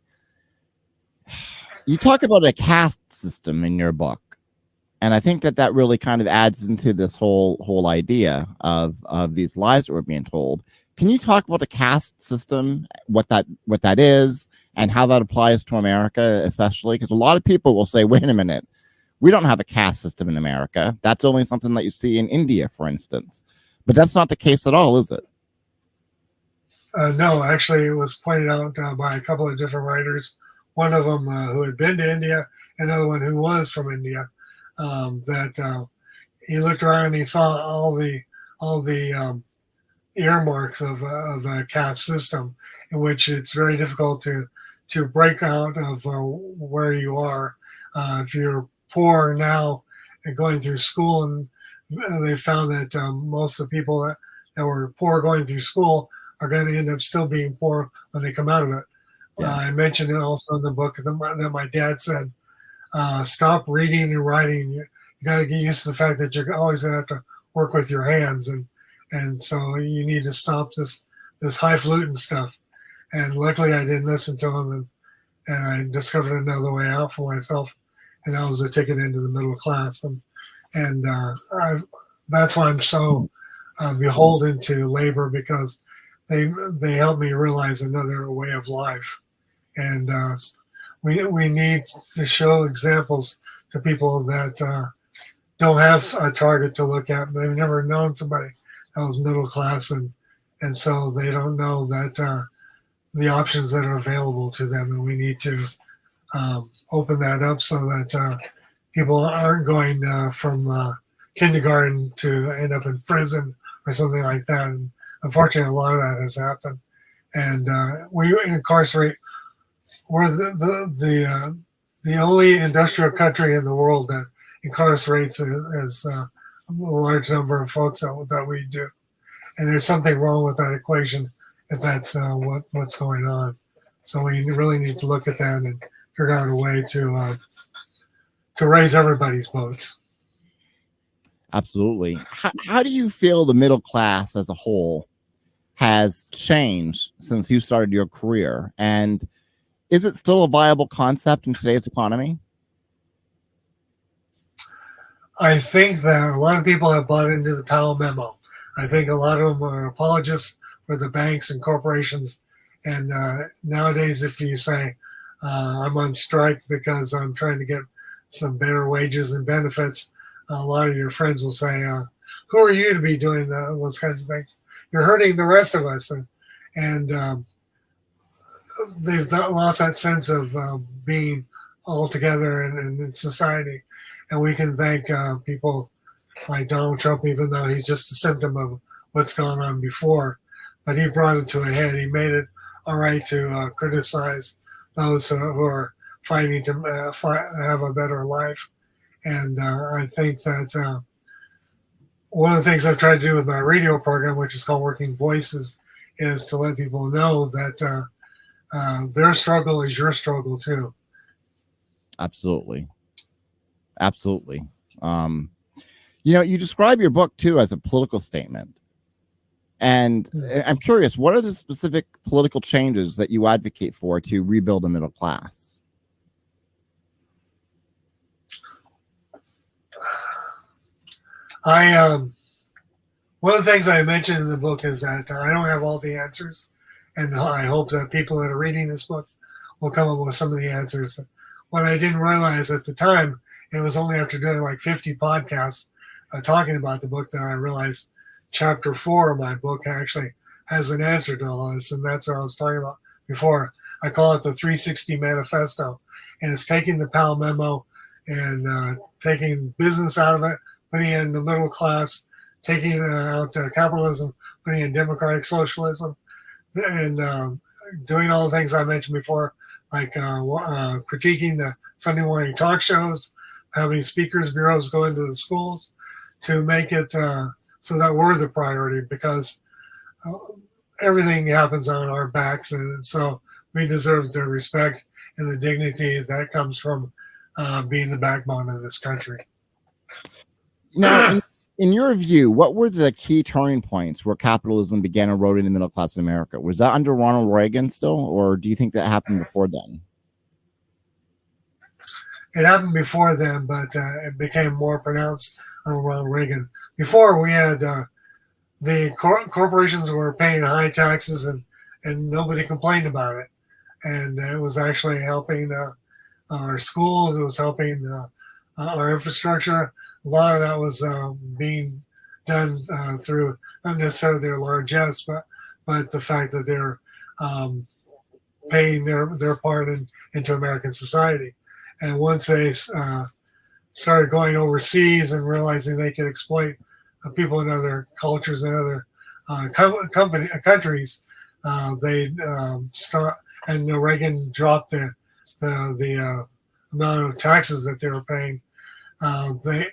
you talk about a caste system in your book, and I think that really kind of adds into this whole idea of these lies that we're being told. Can you talk about the caste system, what that is, and how that applies to America, especially? Because a lot of people will say, "Wait a minute, we don't have a caste system in America. That's only something that you see in India, for instance." But that's not the case at all, is it? No, actually, it was pointed out by a couple of different writers. One of them who had been to India, another one who was from India. That he looked around and he saw all the earmarks of a caste system, in which it's very difficult to break out of where you are. If you're poor now and going through school, and they found that most of the people that were poor going through school are going to end up still being poor when they come out of it. Yeah. I mentioned it also in the book that my dad said, stop reading and writing. You got to get used to the fact that you're always going to have to work with your hands, and so you need to stop this highfalutin stuff. And luckily, I didn't listen to him, and I discovered another way out for myself, and that was a ticket into the middle class. And that's why I'm so beholden to labor, because they help me realize another way of life. And we need to show examples to people that don't have a target to look at. They've never known somebody that was middle class, and so they don't know that the options that are available to them. And we need to open that up so that people aren't going from kindergarten to end up in prison or something like that. And unfortunately, a lot of that has happened. And we incarcerate. We're the only industrial country in the world that incarcerates as a large number of folks that we do. And there's something wrong with that equation if that's what's going on. So we really need to look at that and figure out a way to raise everybody's votes. Absolutely. How do you feel the middle class as a whole has changed since you started your career? And is it still a viable concept in today's economy? I think that a lot of people have bought into the Powell memo. I think a lot of them are apologists for the banks and corporations. And nowadays, if you say, I'm on strike because I'm trying to get some better wages and benefits, a lot of your friends will say, who are you to be doing those kinds of things? You're hurting the rest of us. And they've lost that sense of being all together in society. And we can thank people like Donald Trump, even though he's just a symptom of what's gone on before. But he brought it to a head. He made it all right to criticize those who are fighting to have a better life. And I think that one of the things I've tried to do with my radio program, which is called Working Voices, is to let people know that their struggle is your struggle too. Absolutely. Absolutely. You describe your book too as a political statement. And I'm curious, what are the specific political changes that you advocate for to rebuild the middle class? One of the things I mentioned in the book is that I don't have all the answers, and I hope that people that are reading this book will come up with some of the answers. What I didn't realize at the time, it was only after doing like 50 podcasts talking about the book that I realized chapter 4 of my book actually has an answer to all this, and that's what I was talking about before. I call it the 360 Manifesto, and it's taking the Powell Memo and taking business out of it, putting in the middle class, taking out capitalism, putting in democratic socialism, and doing all the things I mentioned before, like critiquing the Sunday morning talk shows, having speakers bureaus go into the schools to make it so that we're the priority, because everything happens on our backs, and so we deserve the respect and the dignity that comes from being the backbone of this country. Now, in your view, what were the key turning points where capitalism began eroding the middle class in America? Was that under Ronald Reagan still, or do you think that happened before then? It happened before then, but it became more pronounced under Ronald Reagan. Before, we had the corporations were paying high taxes, and nobody complained about it. And it was actually helping our schools. It was helping our infrastructure. A lot of that was being done through not necessarily their largesse, but the fact that they're paying their part into American society. And once they started going overseas and realizing they could exploit people in other cultures and other countries, they start, and Reagan dropped the amount of taxes that they were paying. They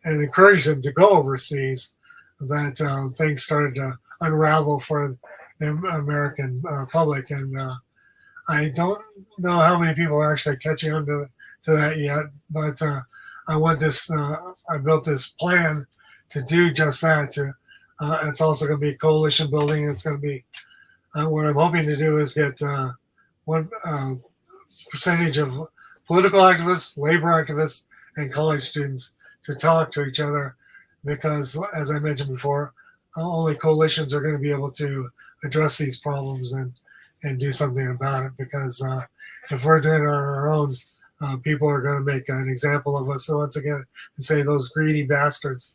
and encouraged them to go overseas. That things started to unravel for the American public, and I don't know how many people are actually catching on to that yet. But I built this plan to do just that. It's also going to be coalition building. It's going to be what I'm hoping to do is get one percentage of political activists, labor activists, and college students to talk to each other, because, as I mentioned before, only coalitions are going to be able to address these problems and do something about it. Because if we're doing it on our own, people are going to make an example of us once again and say, those greedy bastards.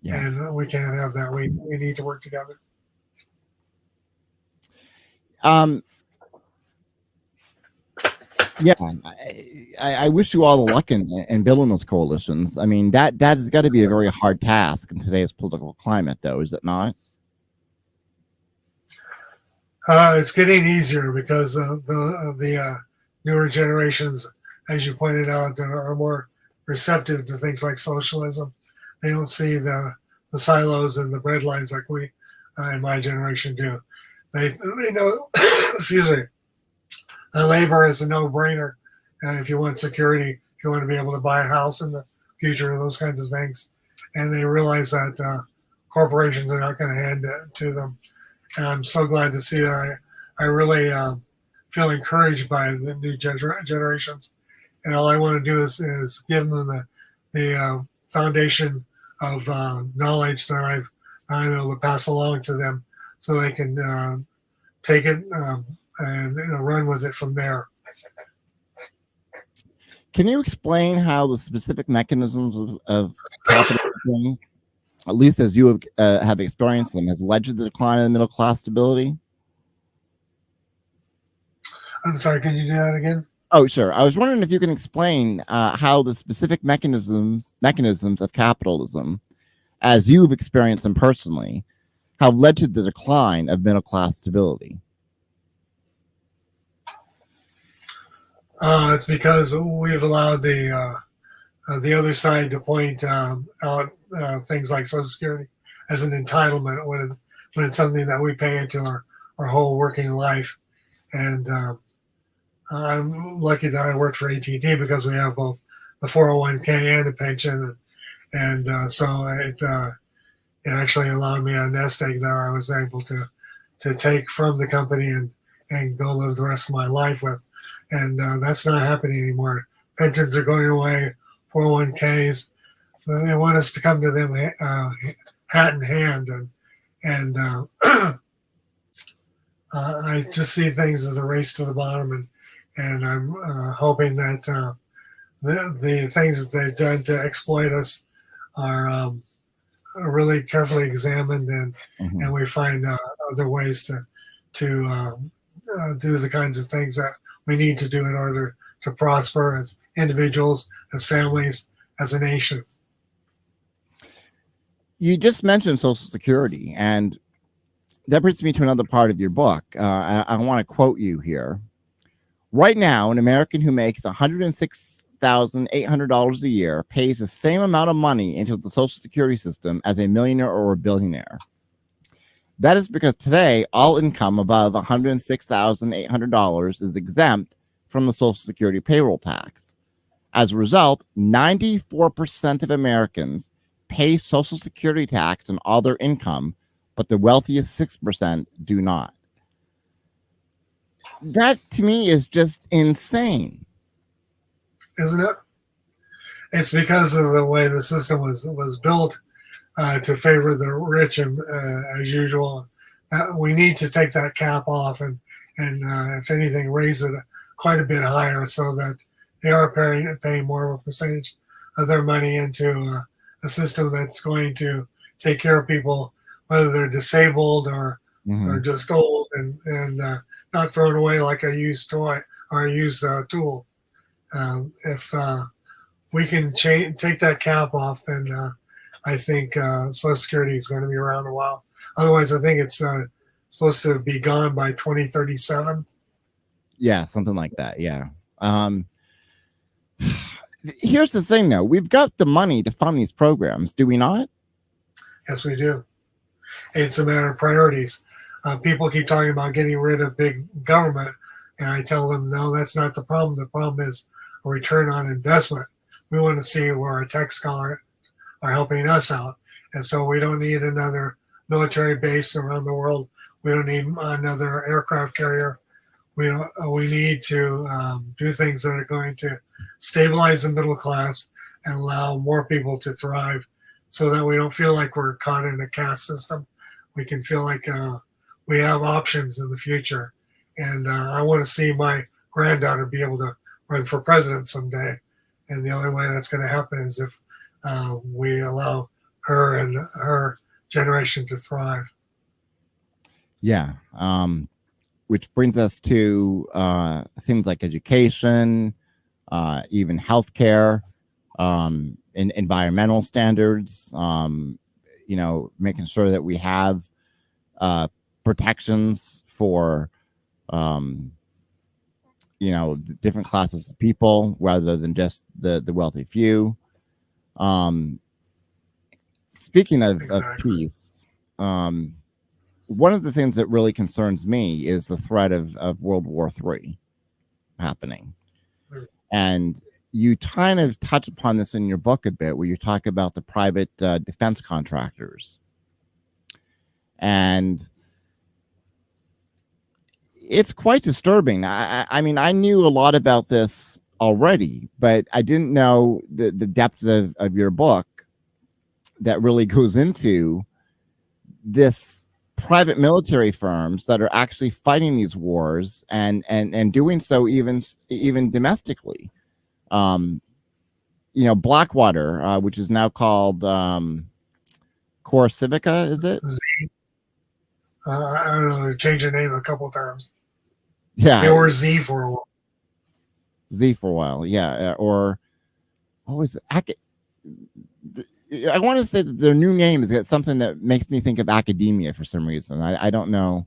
Yeah. And we can't have that. We need to work together. Yeah, I wish you all the luck in building those coalitions. I mean, that has got to be a very hard task in today's political climate, though, is it not? It's getting easier because the newer generations, as you pointed out, are more receptive to things like socialism. They don't see the silos and the bread lines like we in my generation do. They know, excuse me, labor is a no-brainer if you want security, if you want to be able to buy a house in the future, those kinds of things. And they realize that corporations are not going to hand it to them. And I'm so glad to see that. I really feel encouraged by the new generations. And all I want to do is give them the foundation of knowledge that I'm able to pass along to them, so they can take it and run with it from there. Can you explain how the specific mechanisms of capitalism, at least as you have experienced them, has led to the decline in middle class stability? I'm sorry, can you do that again? Oh, sure. I was wondering if you can explain how the specific mechanisms of capitalism, as you've experienced them personally, have led to the decline of middle class stability. It's because we've allowed the other side to point out things like Social Security as an entitlement when it's something that we pay into our whole working life. And I'm lucky that I worked for AT&T because we have both the 401k and a pension, and so it actually allowed me a nest egg that I was able to take from the company and go live the rest of my life with. And that's not happening anymore. Pensions are going away, 401ks. They want us to come to them hat in hand, and I just see things as a race to the bottom, and I'm hoping that the things that they've done to exploit us are really carefully examined, and we find other ways to do the kinds of things that we need to do in order to prosper as individuals, as families, as a nation. You just mentioned Social Security, and that brings me to another part of your book. I want to quote you here. Right now, an American who makes $106,800 a year pays the same amount of money into the Social Security system as a millionaire or a billionaire. That is because today, all income above $106,800 is exempt from the Social Security payroll tax. As a result, 94% of Americans pay Social Security tax on all their income, but the wealthiest 6% do not. That, to me, is just insane. Isn't it? It's because of the way the system was built to favor the rich, and as usual, we need to take that cap off and if anything, raise it quite a bit higher so that they are paying more of a percentage of their money into a system that's going to take care of people, whether they're disabled or just old and not thrown away like a used toy or a used tool. If we can take that cap off, then I think Social Security is going to be around a while. Otherwise, I think it's supposed to be gone by 2037. Yeah, something like that. Yeah. Here's the thing, though. We've got the money to fund these programs, do we not? Yes, we do. It's a matter of priorities. People keep talking about getting rid of big government, and I tell them, no, that's not the problem. The problem is a return on investment. We want to see where our tax dollars are helping us out. And so we don't need another military base around the world. We don't need another aircraft carrier. We need to do things that are going to stabilize the middle class and allow more people to thrive, so that we don't feel like we're caught in a caste system. We can feel like we have options in the future. And I want to see my granddaughter be able to run for president someday. And the only way that's going to happen is if we allow her and her generation to thrive. Yeah. Which brings us to things like education, even healthcare, and environmental standards, making sure that we have protections for, different classes of people rather than just the wealthy few. Speaking of peace, one of the things that really concerns me is the threat of World War III happening. And you kind of touch upon this in your book a bit, where you talk about the private defense contractors. And it's quite disturbing. I mean, I knew a lot about this already, but I didn't know the depth of your book that really goes into this private military firms that are actually fighting these wars and doing so even domestically. Blackwater, which is now called Core Civica, is it? I don't know. They changed their name a couple of times. Yeah. They were Z for a while. Z for a while, yeah. Or what was it? I want to say that their new name is something that makes me think of academia for some reason. I don't know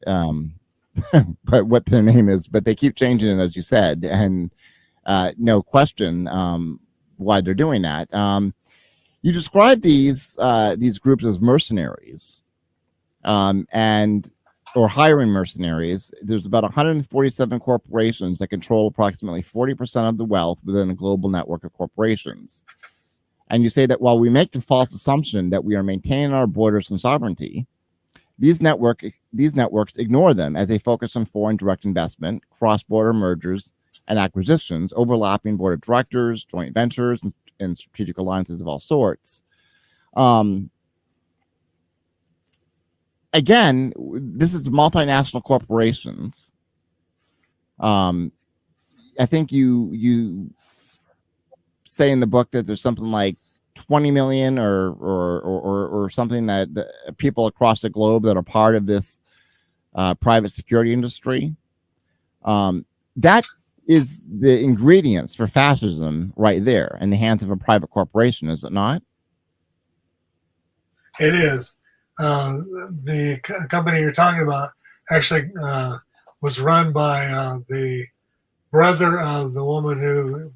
but what their name is, but they keep changing it, as you said, and no question why they're doing that. You describe these groups as mercenaries, or hiring mercenaries. There's about 147 corporations that control approximately 40% of the wealth within a global network of corporations. And you say that while we make the false assumption that we are maintaining our borders and sovereignty, these networks ignore them as they focus on foreign direct investment, cross-border mergers and acquisitions, overlapping board of directors, joint ventures, and strategic alliances of all sorts. Again, this is multinational corporations. I think you say in the book that there's something like 20 million or something that people across the globe that are part of this private security industry. That is the ingredients for fascism right there in the hands of a private corporation, is it not? It is. The company you're talking about actually was run by the brother of the woman who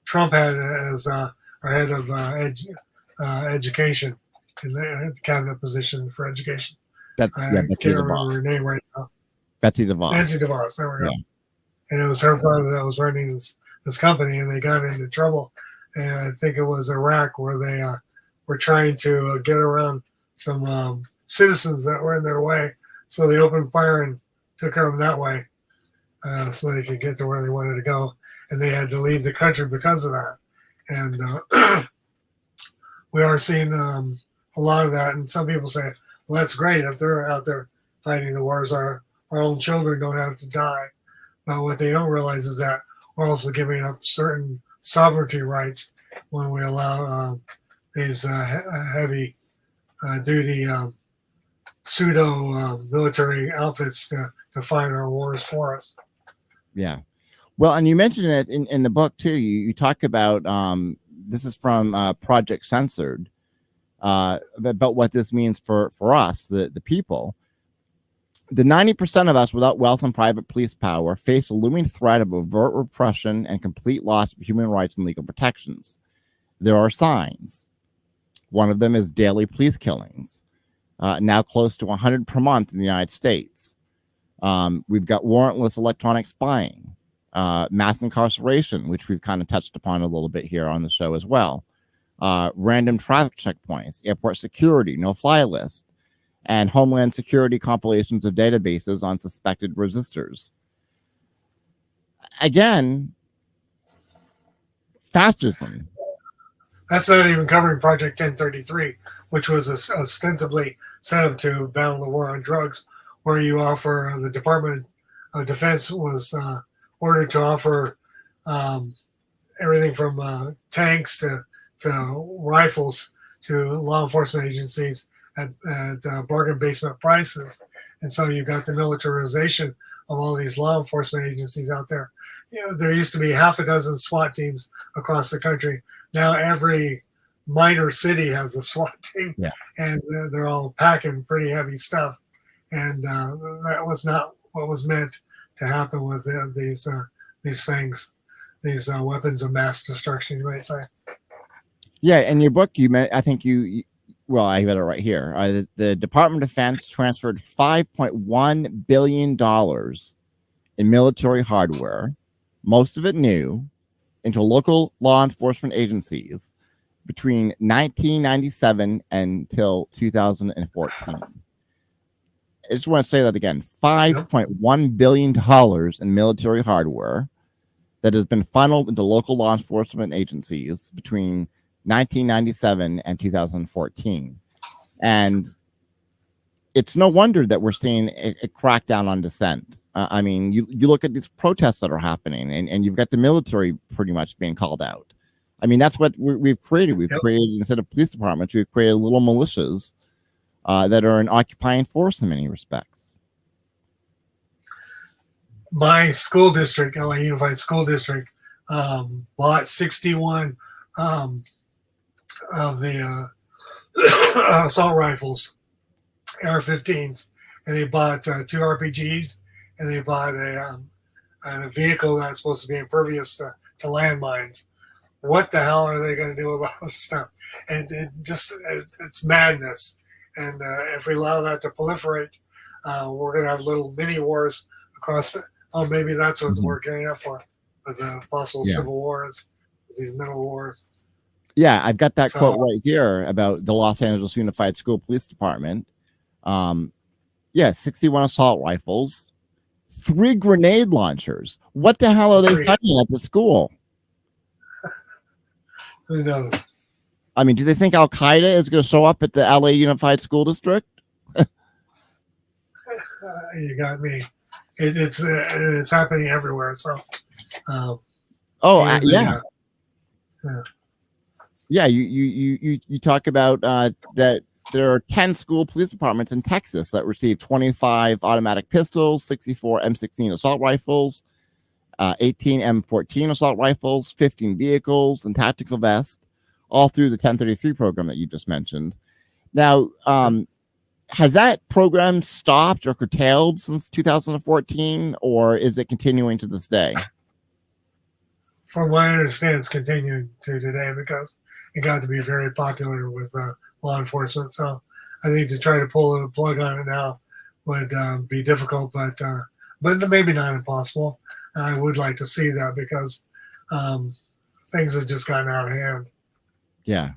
Trump had as our head of education in the cabinet position for education. I can't remember her name right now. Betsy DeVos. Nancy DeVos. There we go. Yeah. And it was her brother that was running this company, and they got into trouble. And I think it was Iraq, where they were trying to get around some citizens that were in their way. So they opened fire and took care of them that way, so they could get to where they wanted to go. And they had to leave the country because of that. And we are seeing a lot of that. And some people say, well, that's great. If they're out there fighting the wars, our own children don't have to die. But what they don't realize is that we're also giving up certain sovereignty rights when we allow these heavy duty pseudo military outfits to fight our wars for us. Yeah. Well, and you mentioned it in the book too. You talk about this is from Project Censored, about what this means for us, the people. The 90% of us without wealth and private police power face a looming threat of overt repression and complete loss of human rights and legal protections. There are signs. One of them is daily police killings, now close to 100 per month in the United States. We've got warrantless electronic spying, mass incarceration, which we've kind of touched upon a little bit here on the show as well. Random traffic checkpoints, airport security, no-fly list, and Homeland Security compilations of databases on suspected resistors. Again, fascism. That's not even covering Project 1033, which was ostensibly set up to battle the war on drugs, where you offer, the Department of Defense was ordered to offer everything from tanks to rifles to law enforcement agencies at bargain basement prices. And so you've got the militarization of all these law enforcement agencies out there. There used to be half a dozen SWAT teams across the country. Now every minor city has a SWAT team, and they're all packing pretty heavy stuff. And that was not what was meant to happen with these things, these weapons of mass destruction, you might say. Yeah, in your book, I think well, I got it right here. The Department of Defense transferred $5.1 billion in military hardware, most of it new, into local law enforcement agencies between 1997 until 2014. I just want to say that again, $5.1 billion in military hardware that has been funneled into local law enforcement agencies between 1997 and 2014. And it's no wonder that we're seeing a crackdown on dissent. I mean, you look at these protests that are happening, and you've got the military pretty much being called out. I mean, that's what we've created. We've created, instead of police departments, we've created little militias that are an occupying force in many respects. My school district, LA Unified School District, bought 61 of the assault rifles, AR-15s, and they bought 2 RPGs, and they bought a vehicle that's supposed to be impervious to landmines. What the hell are they going to do with all this stuff? And it's madness. And if we allow that to proliferate, we're going to have little mini wars across. Maybe that's what we're gearing up for, with the possible civil wars, these middle wars. Yeah, I've got that quote right here about the Los Angeles Unified School Police Department. 61 assault rifles, 3 grenade launchers. What the hell are they finding at the school? Who knows? I mean, do they think Al Qaeda is going to show up at the LA Unified School District? You got me. It's happening everywhere. So, yeah. You talk about that there are 10 school police departments in Texas that received 25 automatic pistols, 64 M16 assault rifles, 18 M14 assault rifles, 15 vehicles, and tactical vests, all through the 1033 program that you just mentioned. Now, has that program stopped or curtailed since 2014, or is it continuing to this day? From what I understand, it's continuing to today because it got to be very popular with law enforcement. So I think to try to pull a plug on it now would be difficult, but maybe not impossible. And I would like to see that because things have just gotten out of hand. Yeah.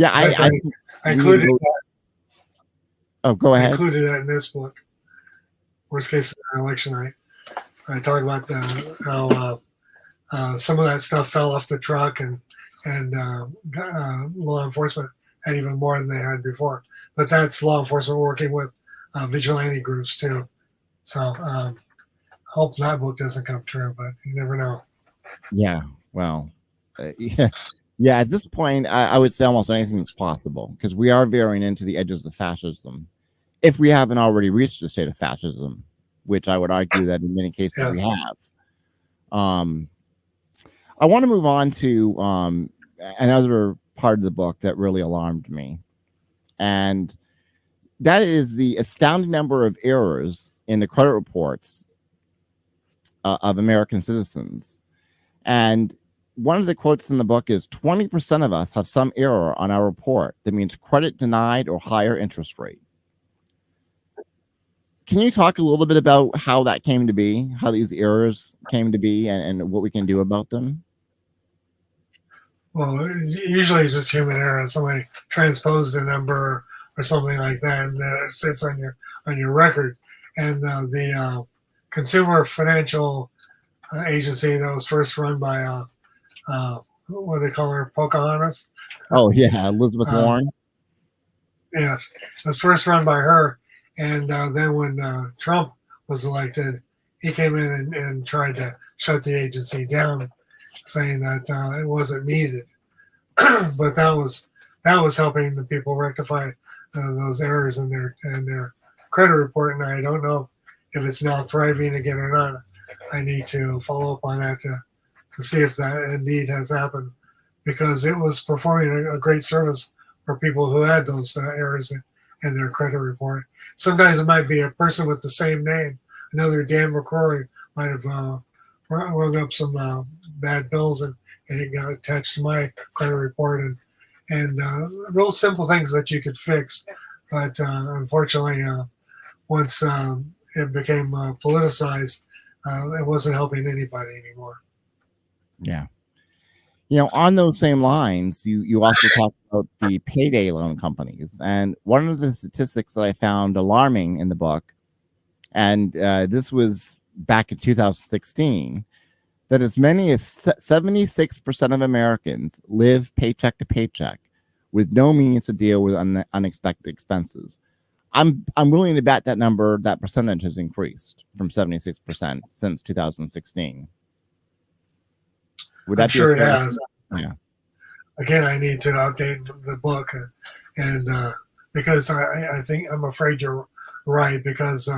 I included that. Oh, go ahead. I included that in this book. Worst case scenario, election night. I talk about how some of that stuff fell off the truck, and law enforcement had even more than they had before. But that's law enforcement working with vigilante groups too. So hope that book doesn't come true, but you never know. Yeah. Well, yeah. At this point, I would say almost anything is possible because we are veering into the edges of fascism, if we haven't already reached the state of fascism, which I would argue that in many cases we have. I want to move on to another part of the book that really alarmed me. And that is the astounding number of errors in the credit reports of American citizens. And one of the quotes in the book is 20% of us have some error on our report that means credit denied or higher interest rate. Can you talk a little bit about how that came to be, how these errors came to be, and what we can do about them? Well, usually it's just human error. Somebody transposed a number or something like that, and then it sits on your record. And the Consumer Financial Agency that was first run by what do they call her, Pocahontas? Oh yeah, Elizabeth Warren. Yes, it was first run by her, and then when Trump was elected, he came in and tried to shut the agency down, saying that it wasn't needed. But that was helping the people rectify those errors in their credit report, and I don't know if it's now thriving again or not. I need to follow up on that to see if that indeed has happened, because it was performing a great service for people who had those errors in their credit report. Sometimes it might be a person with the same name. Another Dan McCrory might have rung up some bad bills, and it got attached to my credit report, and real simple things that you could fix. But unfortunately, once it became politicized, it wasn't helping anybody anymore. Yeah. On those same lines, you also talk about the payday loan companies. And one of the statistics that I found alarming in the book, and this was back in 2016, that as many as 76% of Americans live paycheck to paycheck with no means to deal with unexpected expenses. I'm willing to bet that percentage has increased from 76% since 2016. I'm sure it has. Yeah. Again, I need to update the book, and because I think I'm afraid you're right, because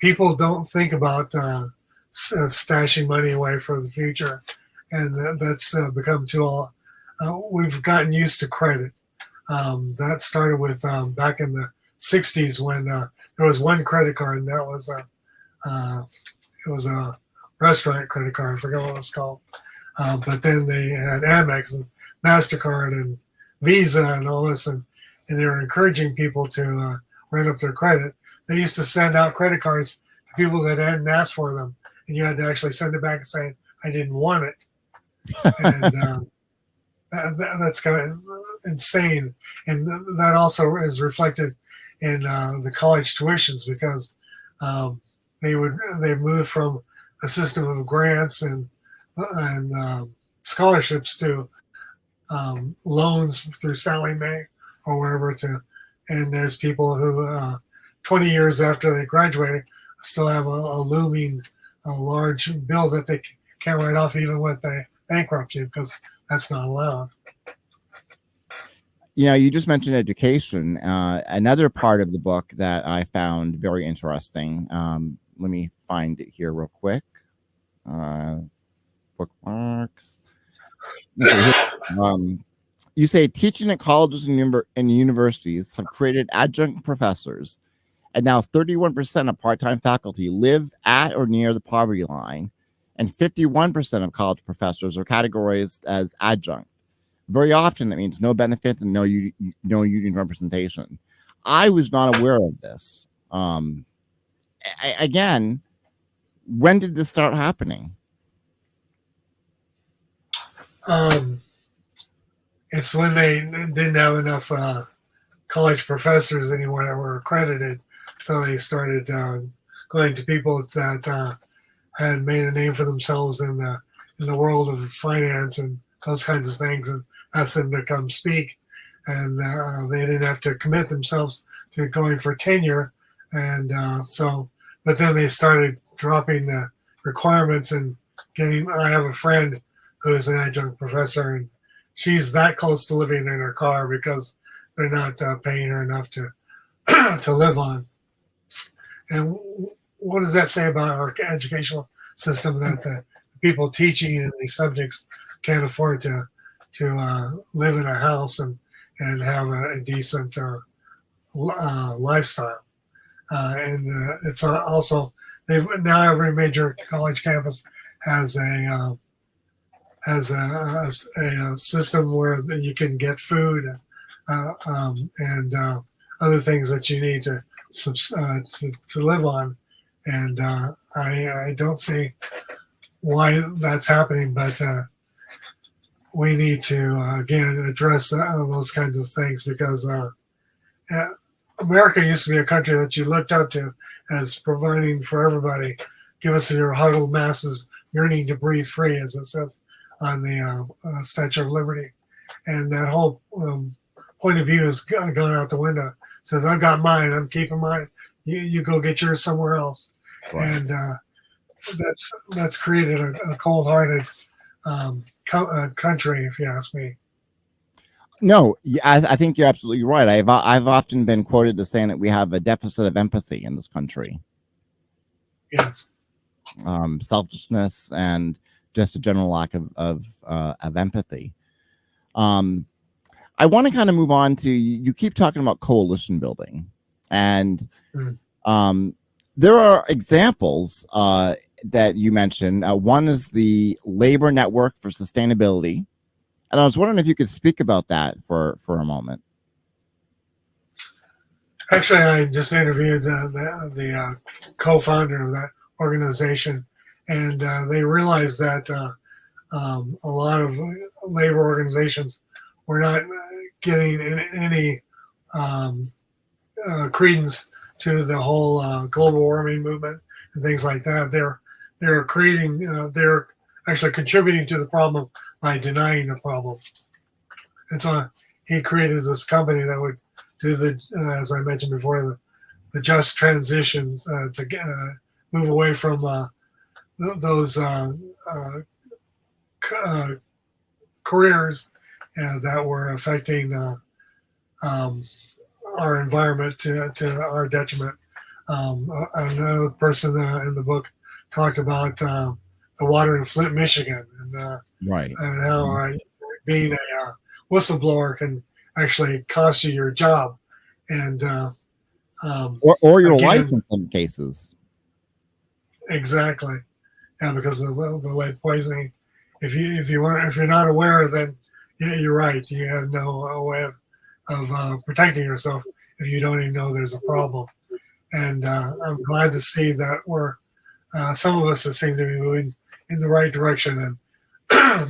people don't think about stashing money away for the future, and that's become too. We've gotten used to credit. That started with back in the '60s when there was one credit card, and that was it was a restaurant credit card. I forget what it was called. But then they had Amex and MasterCard and Visa and all this, and they were encouraging people to rent up their credit. They used to send out credit cards to people that hadn't asked for them, and you had to actually send it back and say, I didn't want it. And that's kind of insane. And that also is reflected in the college tuitions, because they moved from a system of grants and scholarships to loans through Sallie Mae or wherever and there's people who 20 years after they graduated still have a looming large bill that they can't write off even with a bankruptcy, because that's not allowed. You just mentioned education. Another part of the book that I found very interesting. Let me find it here real quick. Bookmarks. You say teaching at colleges and universities have created adjunct professors, and now 31% of part-time faculty live at or near the poverty line, and 51% of college professors are categorized as adjunct. Very often, that means no benefit and no union representation. I was not aware of this. Again, when did this start happening? It's when they didn't have enough college professors anymore that were accredited, so they started going to people that had made a name for themselves in the world of finance and those kinds of things, and asked them to come speak. And they didn't have to commit themselves to going for tenure, and but then they started dropping the requirements and getting. I have a friend who is an adjunct professor, and she's that close to living in her car because they're not paying her enough to live on. And what does that say about our educational system, that the people teaching in these subjects can't afford to live in a house and and have a decent lifestyle. It's also, they've now every major college campus has a system where you can get food and other things that you need to live on. And I don't see why that's happening, but we need to again address those kinds of things, because America used to be a country that you looked up to as providing for everybody. Give us your huddled masses yearning to breathe free, as it says on the Statue of Liberty. And that whole point of view has gone out the window. Says, I've got mine, I'm keeping mine. You go get yours somewhere else. Right. And that's created a cold-hearted country, if you ask me. No, I think you're absolutely right. I've often been quoted as saying that we have a deficit of empathy in this country. Yes. Selfishness and just a general lack of empathy. I want to kind of move on to, you keep talking about coalition building, and there are examples that you mentioned. One is the Labor Network for Sustainability. And I was wondering if you could speak about that for a moment. Actually, I just interviewed the co-founder of that organization, and they realized that a lot of labor organizations were not getting any credence to the whole global warming movement and things like that. They're creating, they're actually contributing to the problem by denying the problem. And so he created this company that would do the, as I mentioned before, the just transitions to move away from those careers that were affecting our environment to our detriment. Another person in the book talked about the water in Flint, Michigan, and right, and how being a whistleblower can actually cost you your job, and or your life in some cases. Exactly, yeah, because of the lead poisoning. If you're not aware, then you're right. You have no way of protecting yourself if you don't even know there's a problem. And I'm glad to see that some of us seem to be moving in the right direction. And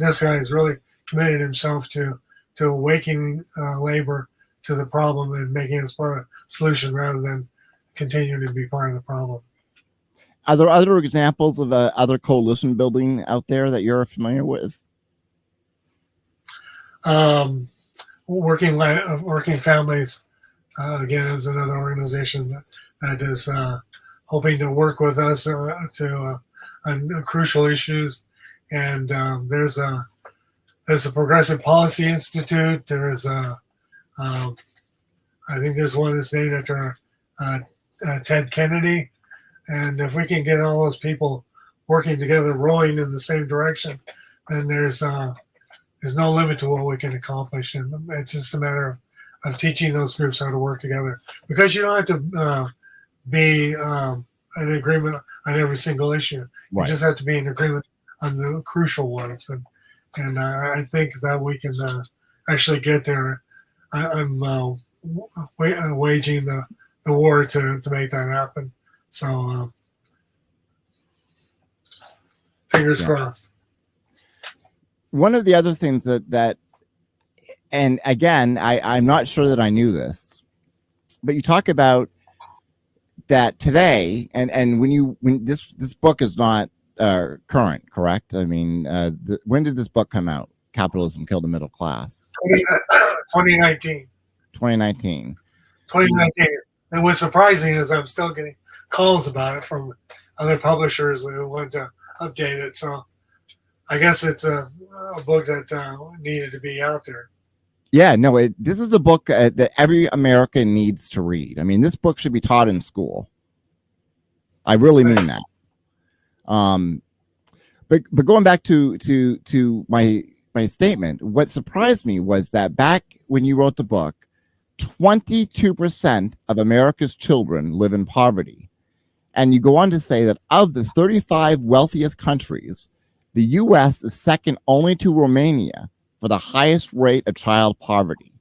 this guy has really committed himself to awakening labor to the problem and making it part of the solution rather than continuing to be part of the problem. Are there other examples of other coalition building out there that you're familiar with? Working Families, again, is another organization that is hoping to work with us on crucial issues. And there's a Progressive Policy Institute. There's I think there's one that's named after Ted Kennedy. And if we can get all those people working together, rowing in the same direction, then there's no limit to what we can accomplish. And it's just a matter of teaching those groups how to work together, because you don't have to be in agreement on every single issue. Right. You just have to be in agreement on the crucial ones. And I think that we can actually get there. I'm waging the war to make that happen. So fingers crossed. One of the other things that and again, I'm not sure that I knew this, but you talk about that today, and when this book is not current, correct? I mean, when did this book come out? Capitalism Killed the Middle Class. 2019. 2019. 2019. And what's surprising is I'm still getting calls about it from other publishers who want to update it. So I guess it's a book that needed to be out there. Yeah, no, this is a book that every American needs to read. I mean, this book should be taught in school. I really mean that. But going back to my my statement. What surprised me was that back when you wrote the book, 22% of America's children live in poverty. And you go on to say that of the 35 wealthiest countries, the U.S. is second only to Romania for the highest rate of child poverty.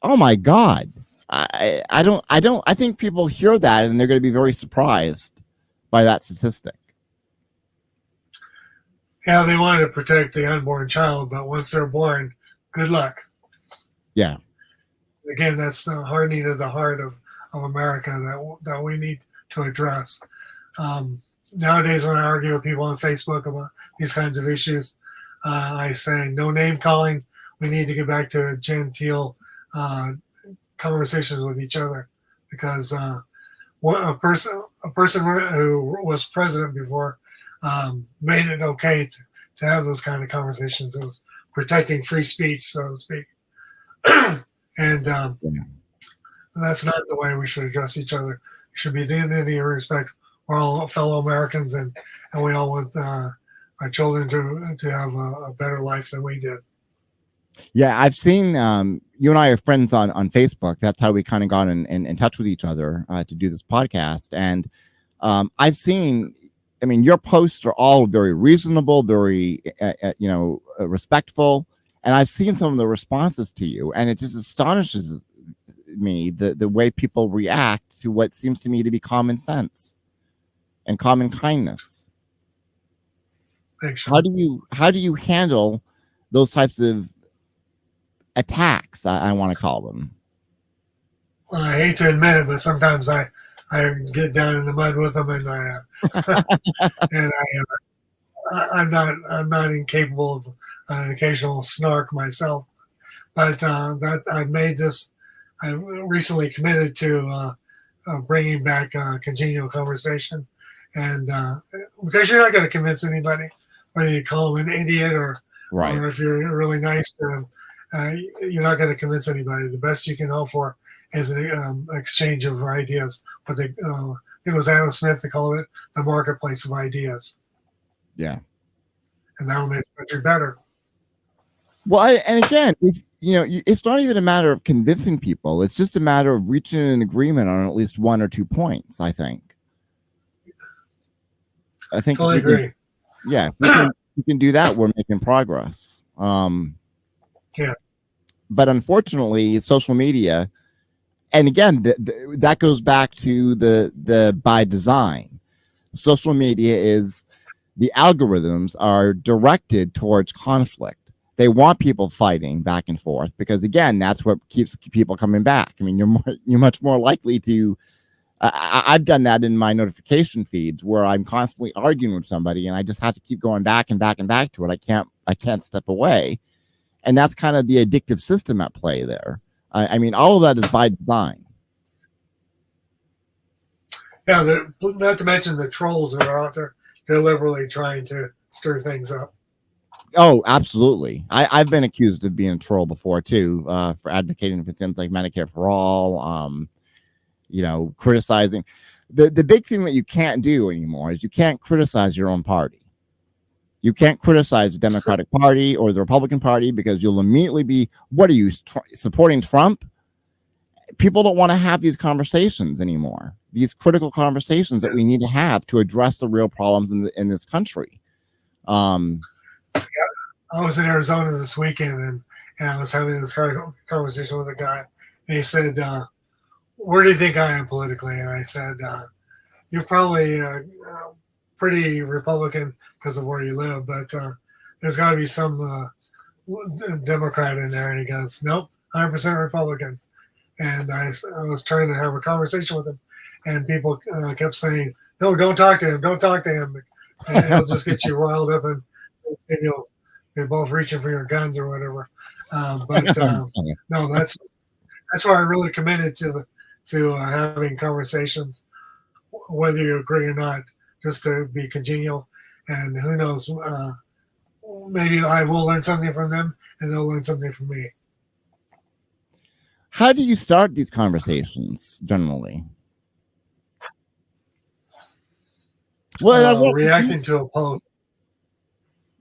Oh my God. I think people hear that and they're going to be very surprised by that statistic. Yeah, they want to protect the unborn child, but once they're born, good luck. Yeah. Again, that's the hardening of the heart of America that we need to address. Nowadays, when I argue with people on Facebook about these kinds of issues, I say no name calling. We need to get back to genteel conversations with each other, because a person who was president before made it okay to have those kind of conversations. It was protecting free speech, so to speak. And that's not the way we should address each other. We should be dignity and respect. We're all fellow Americans, and we all want our children to have a better life than we did. Yeah, I've seen you and I are friends on Facebook. That's how we kind of got in touch with each other to do this podcast. And I've seen, I mean, your posts are all very reasonable, very, respectful. And I've seen some of the responses to you, and it just astonishes me the way people react to what seems to me to be common sense and common kindness. Thanks. How do you handle those types of attacks? I want to call them. Well, I hate to admit it, but sometimes I get down in the mud with them, and I'm not incapable of an occasional snark myself. But that I recently committed to bringing back congenial conversation, and because you're not going to convince anybody, whether you call them an idiot or if you're really nice to them. You're not going to convince anybody. The best you can hope for is an exchange of ideas. But it was Adam Smith that called it the marketplace of ideas. Yeah, and that will make the country better. Well, and again, it's not even a matter of convincing people. It's just a matter of reaching an agreement on at least one or 2 points. I think. Totally agree. If we can do that, we're making progress. Yeah. But unfortunately, social media, and again, that goes back to the by design. Social media is, the algorithms are directed towards conflict. They want people fighting back and forth because, again, that's what keeps people coming back. I mean, you're much more likely to. I've done that in my notification feeds where I'm constantly arguing with somebody, and I just have to keep going back and back and back to it. I can't step away. And that's kind of the addictive system at play there. I mean, all of that is by design. Yeah, not to mention the trolls that are out there deliberately trying to stir things up. Oh, absolutely. I've been accused of being a troll before, too, for advocating for things like Medicare for all, criticizing. The big thing that you can't do anymore is you can't criticize your own party. You can't criticize the Democratic Party or the Republican Party because you'll immediately be, what are you, supporting Trump? People don't want to have these conversations anymore, these critical conversations that we need to have to address the real problems in this country. I was in Arizona this weekend, and I was having this conversation with a guy, and he said, where do you think I am politically? And I said, you're probably pretty Republican because of where you live, but there's got to be some Democrat in there. And he goes, nope, 100% Republican. And I was trying to have a conversation with him, and people kept saying, no, don't talk to him. Don't talk to him. And it'll just get you riled up, and you're both reaching for your guns or whatever. No, that's why I really committed to having conversations, whether you agree or not, just to be congenial. And who knows, maybe I will learn something from them and they'll learn something from me. How do you start these conversations generally? Well, reacting to a post.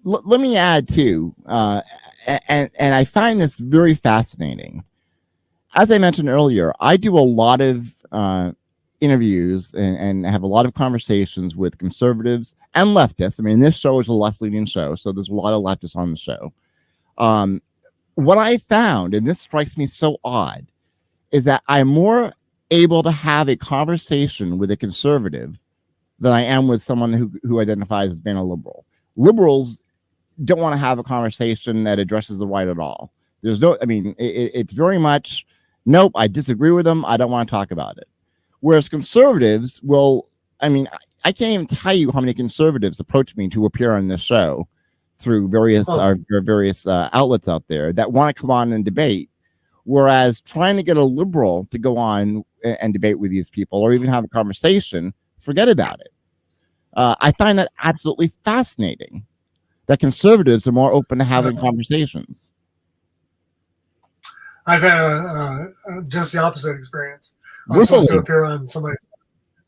let me add too, and I find this very fascinating. As I mentioned earlier, I do a lot of interviews and have a lot of conversations with conservatives and leftists. I mean, this show is a left-leaning show, so there's a lot of leftists on the show. What I found, and this strikes me so odd, is that I'm more able to have a conversation with a conservative than I am with someone who identifies as being a liberal. Liberals don't want to have a conversation that addresses the right at all. There's no, I mean, it's very much, nope, I disagree with them. I don't want to talk about it. Whereas conservatives will, I mean, I can't even tell you how many conservatives approach me to appear on this show through various outlets out there that want to come on and debate. Whereas trying to get a liberal to go on and debate with these people or even have a conversation, forget about it. I find that absolutely fascinating that conservatives are more open to having conversations. I've had just the opposite experience. I was supposed to appear on somebody's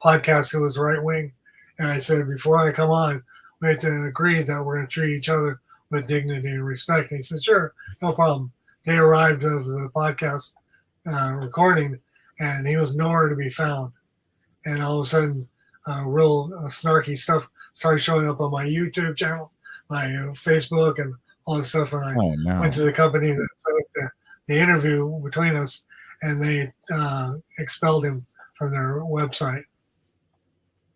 podcast who was right wing, and I said, before I come on, we have to agree that we're going to treat each other with dignity and respect. And he said, sure, no problem. They arrived of the podcast recording, and he was nowhere to be found. And all of a sudden, real snarky stuff started showing up on my YouTube channel, my Facebook, and all this stuff. And I went to the company that set up the interview between us, and they expelled him from their website.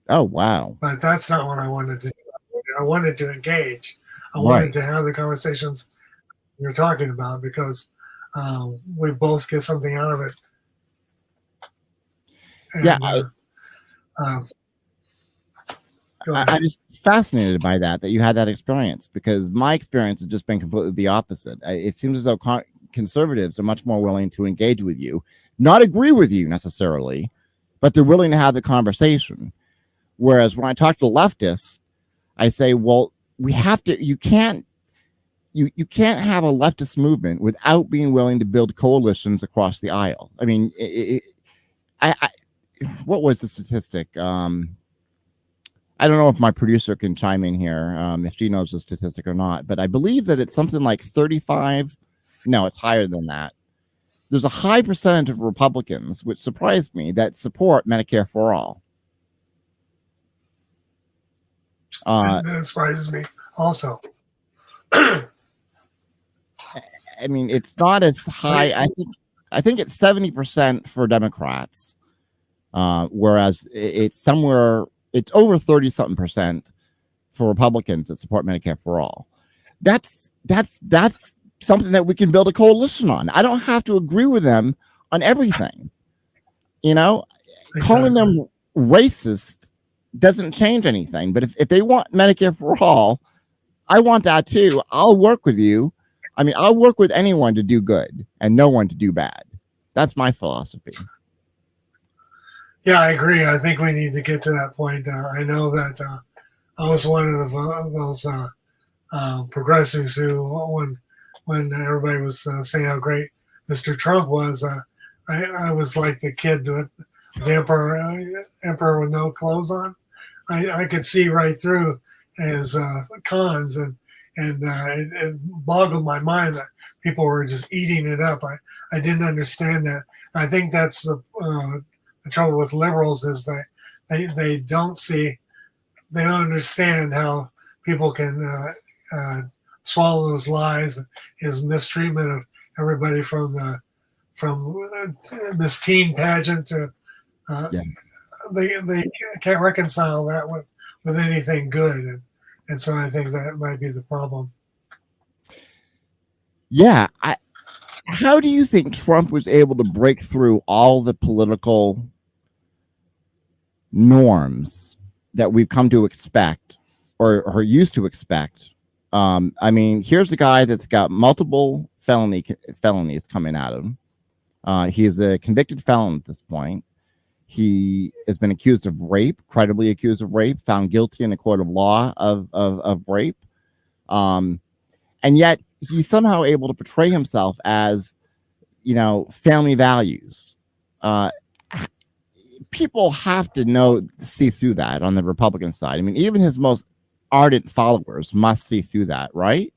Oh, wow. But that's not what I wanted to do. I wanted to engage. I wanted to have the conversations you're talking about because we both get something out of it. And, I'm just fascinated by that you had that experience, because my experience has just been completely the opposite. It seems as though conservatives are much more willing to engage with you, not agree with you necessarily, but they're willing to have the conversation. Whereas when I talk to leftists, I say, well, we have to, you can't have a leftist movement without being willing to build coalitions across the aisle. I mean, what was the statistic? I don't know if my producer can chime in here, if she knows the statistic or not, but I believe that it's something like 35. No, it's higher than that. There's a high percentage of Republicans, which surprised me, that support Medicare for all. That surprises me also. I mean, it's not as high. I think it's 70% for Democrats, whereas it's over 30-something% for Republicans that support Medicare for all. That's something that we can build a coalition on. I don't have to agree with them on everything. Exactly. Calling them racist doesn't change anything. But if they want Medicare for all, I want that too. I'll work with you. I mean, I'll work with anyone to do good and no one to do bad. That's my philosophy. Yeah, I agree. I think we need to get to that point. I know that I was one of those progressives who, when everybody was saying how great Mr. Trump was, I was like the kid with the emperor with no clothes on. I could see right through his cons, and it boggled my mind that people were just eating it up. I didn't understand that. I think that's the trouble with liberals is that they don't understand how people can swallow those lies, his mistreatment of everybody from this teen pageant to they can't reconcile that with anything good, and so I think that might be the problem. Yeah, how do you think Trump was able to break through all the political norms that we've come to expect or used to expect? I mean, here's a guy that's got multiple felonies coming at him. He is a convicted felon at this point. He has been accused of rape, credibly accused of rape, found guilty in a court of law of rape. And yet he's somehow able to portray himself as, family values. People have to see through that on the Republican side. I mean, even his most ardent followers must see through that, right?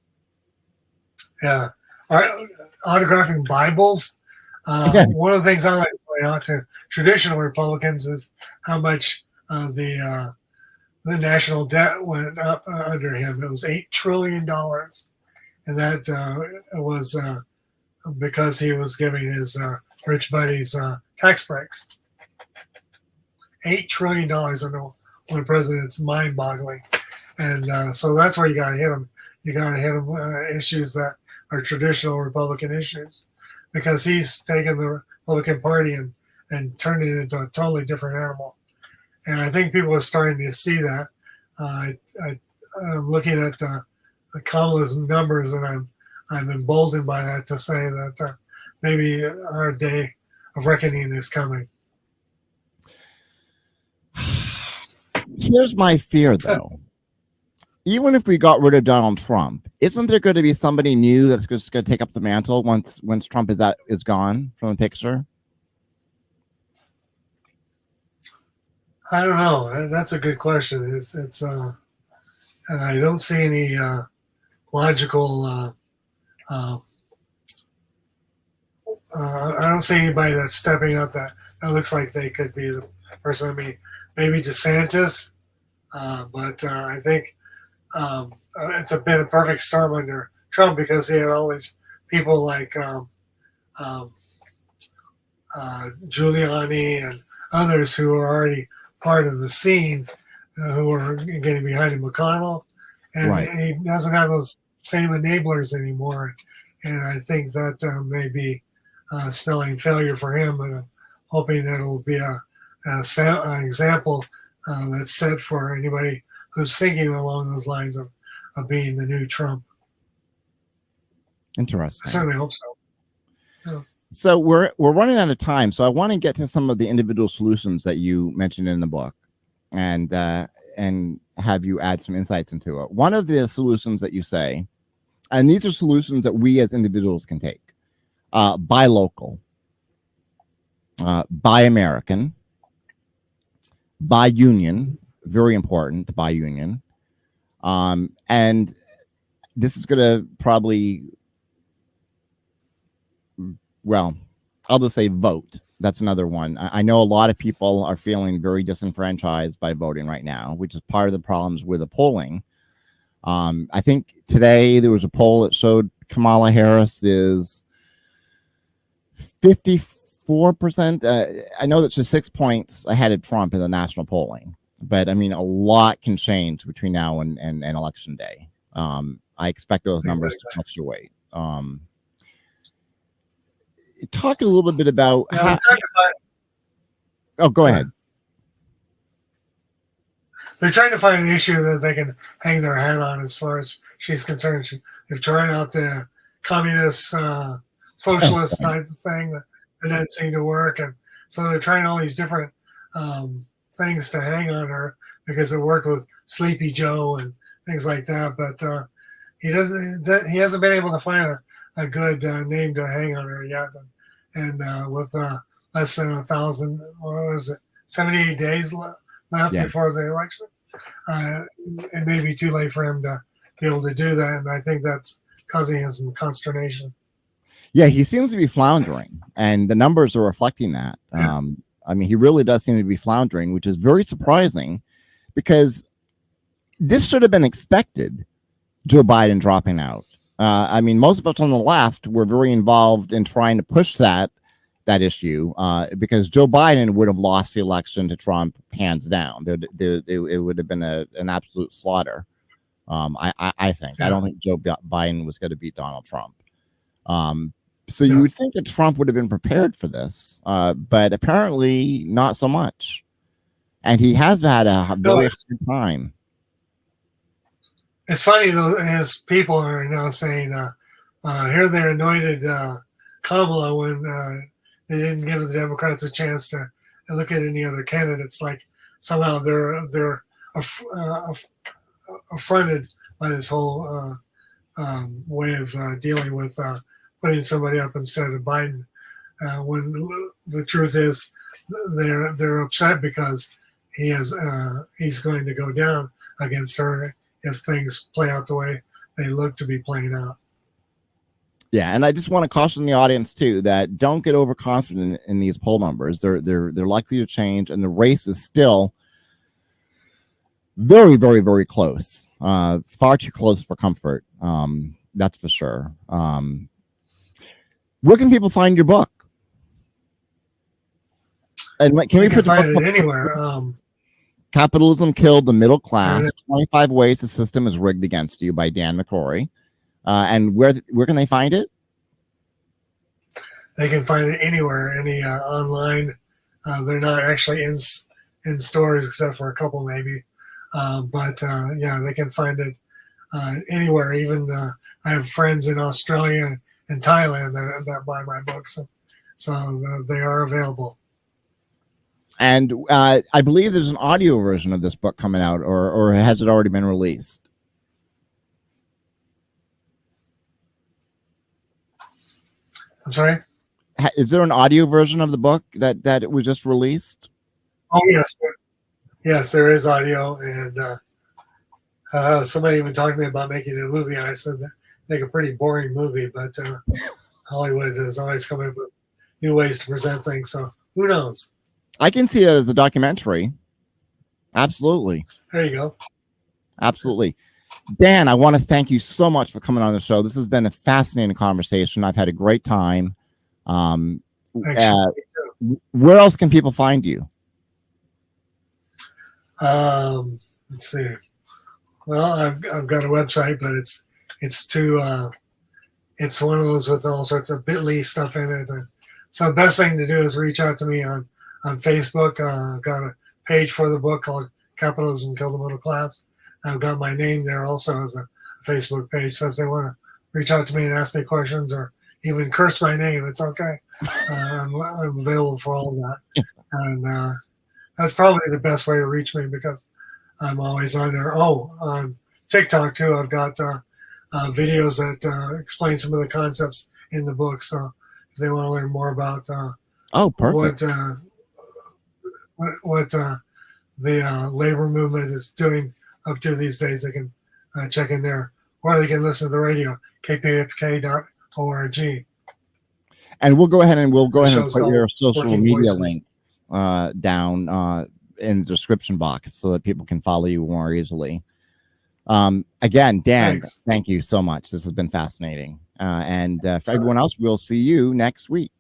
Yeah. Autographing Bibles. Yeah. One of the things I like to point out to traditional Republicans is how much the national debt went up under him. It was $8 trillion. And that was because he was giving his rich buddies tax breaks. $8 trillion under one president's mind-boggling. And so that's where you got to hit them. You got to hit them issues that are traditional Republican issues, because he's taken the Republican Party and turned it into a totally different animal. And I think people are starting to see that. I'm looking at the Kamala's numbers, and I'm emboldened by that to say that maybe our day of reckoning is coming. Here's my fear, though. Even if we got rid of Donald Trump, isn't there going to be somebody new that's just going to take up the mantle once Trump is gone from the picture? I don't know. That's a good question. It's I don't see any logical. I don't see anybody that's stepping up that looks like they could be the person. I mean, maybe DeSantis, but I think it's been a perfect storm under Trump, because he had all these people like Giuliani and others who are already part of the scene, who are getting behind McConnell, and Right. he doesn't have those same enablers anymore. And I think that may be spelling failure for him, and I'm hoping that it will be an example that's set for anybody who's thinking along those lines of being the new Trump. Interesting. I certainly hope so. Yeah. So we're running out of time. So I want to get to some of the individual solutions that you mentioned in the book, and have you add some insights into it. One of the solutions that you say, and these are solutions that we as individuals can take: buy local, buy American, buy union. Very important to buy union. And this is going to probably, well, I'll just say vote. That's another one. I know a lot of people are feeling very disenfranchised by voting right now, which is part of the problems with the polling. I think today there was a poll that showed Kamala Harris is 54%. I know that she's 6 points ahead of Trump in the national polling. But I mean, a lot can change between now and election day. I expect those numbers to fluctuate. Talk a little bit about go ahead. They're trying to find an issue that they can hang their hat on, as far as she's concerned. They've tried out the communist, socialist type of thing, that didn't seem to work. And so they're trying all these different things to hang on her, because it worked with Sleepy Joe and things like that. But he hasn't been able to find a good name to hang on her yet. And with less than 1,000, or was it 78 days left before the election, it may be too late for him to be able to do that. And I think that's causing him some consternation. Yeah, he seems to be floundering, and the numbers are reflecting that. Yeah. I mean, he really does seem to be floundering, which is very surprising, because this should have been expected, Joe Biden dropping out. I mean, most of us on the left were very involved in trying to push that issue, because Joe Biden would have lost the election to Trump hands down. It would have been an absolute slaughter. I think. Yeah. I don't think Joe Biden was going to beat Donald Trump. So you would think that Trump would have been prepared for this, but apparently not so much. And he has had a very hard time. It's funny, though, his people are now saying, here they anointed Kamala when they didn't give the Democrats a chance to look at any other candidates. Like somehow they're affronted by this whole way of dealing with putting somebody up instead of Biden, when the truth is they're upset because he's going to go down against her if things play out the way they look to be playing out. Yeah, and I just want to caution the audience too that don't get overconfident in these poll numbers. They're likely to change, and the race is still very, very, very close. Far too close for comfort. That's for sure. Where can people find your book? And can we put find it anywhere? Capitalism Killed the Middle Class: 25 Ways the System is Rigged Against You by Dan McCrory. And where can they find it? They can find it anywhere, any online. They're not actually in stores except for a couple maybe. But yeah, they can find it anywhere. Even I have friends in Australia and Thailand that buy my books, so they are available. And I believe there's an audio version of this book coming out, or has it already been released? I'm sorry? Is there an audio version of the book that it was just released? Oh, yes. Yes, there is audio. And somebody even talked to me about making a movie. I said that make a pretty boring movie, but Hollywood is always coming up with new ways to present things. So who knows? I can see it as a documentary. Absolutely. There you go. Absolutely. Dan, I want to thank you so much for coming on the show. This has been a fascinating conversation. I've had a great time. Where else can people find you? Let's see. Well, I've got a website, but it's too it's one of those with all sorts of bit.ly stuff in it. And so the best thing to do is reach out to me on Facebook. I've got a page for the book called Capitalism Killed the Middle Class. I've got my name there also as a Facebook page. So if they want to reach out to me and ask me questions or even curse my name, it's okay. I'm available for all of that. And that's probably the best way to reach me because I'm always on there. Oh, on TikTok too, I've got videos that explain some of the concepts in the book. So if they want to learn more about perfect. what the labor movement is doing up to these days, they can check in there, or they can listen to the radio, kpfk.org. And we'll go ahead and put your social media voices. links down in the description box so that people can follow you more easily. Again, Dan, Thanks. Thank you so much. This has been fascinating. And for everyone else, we'll see you next week.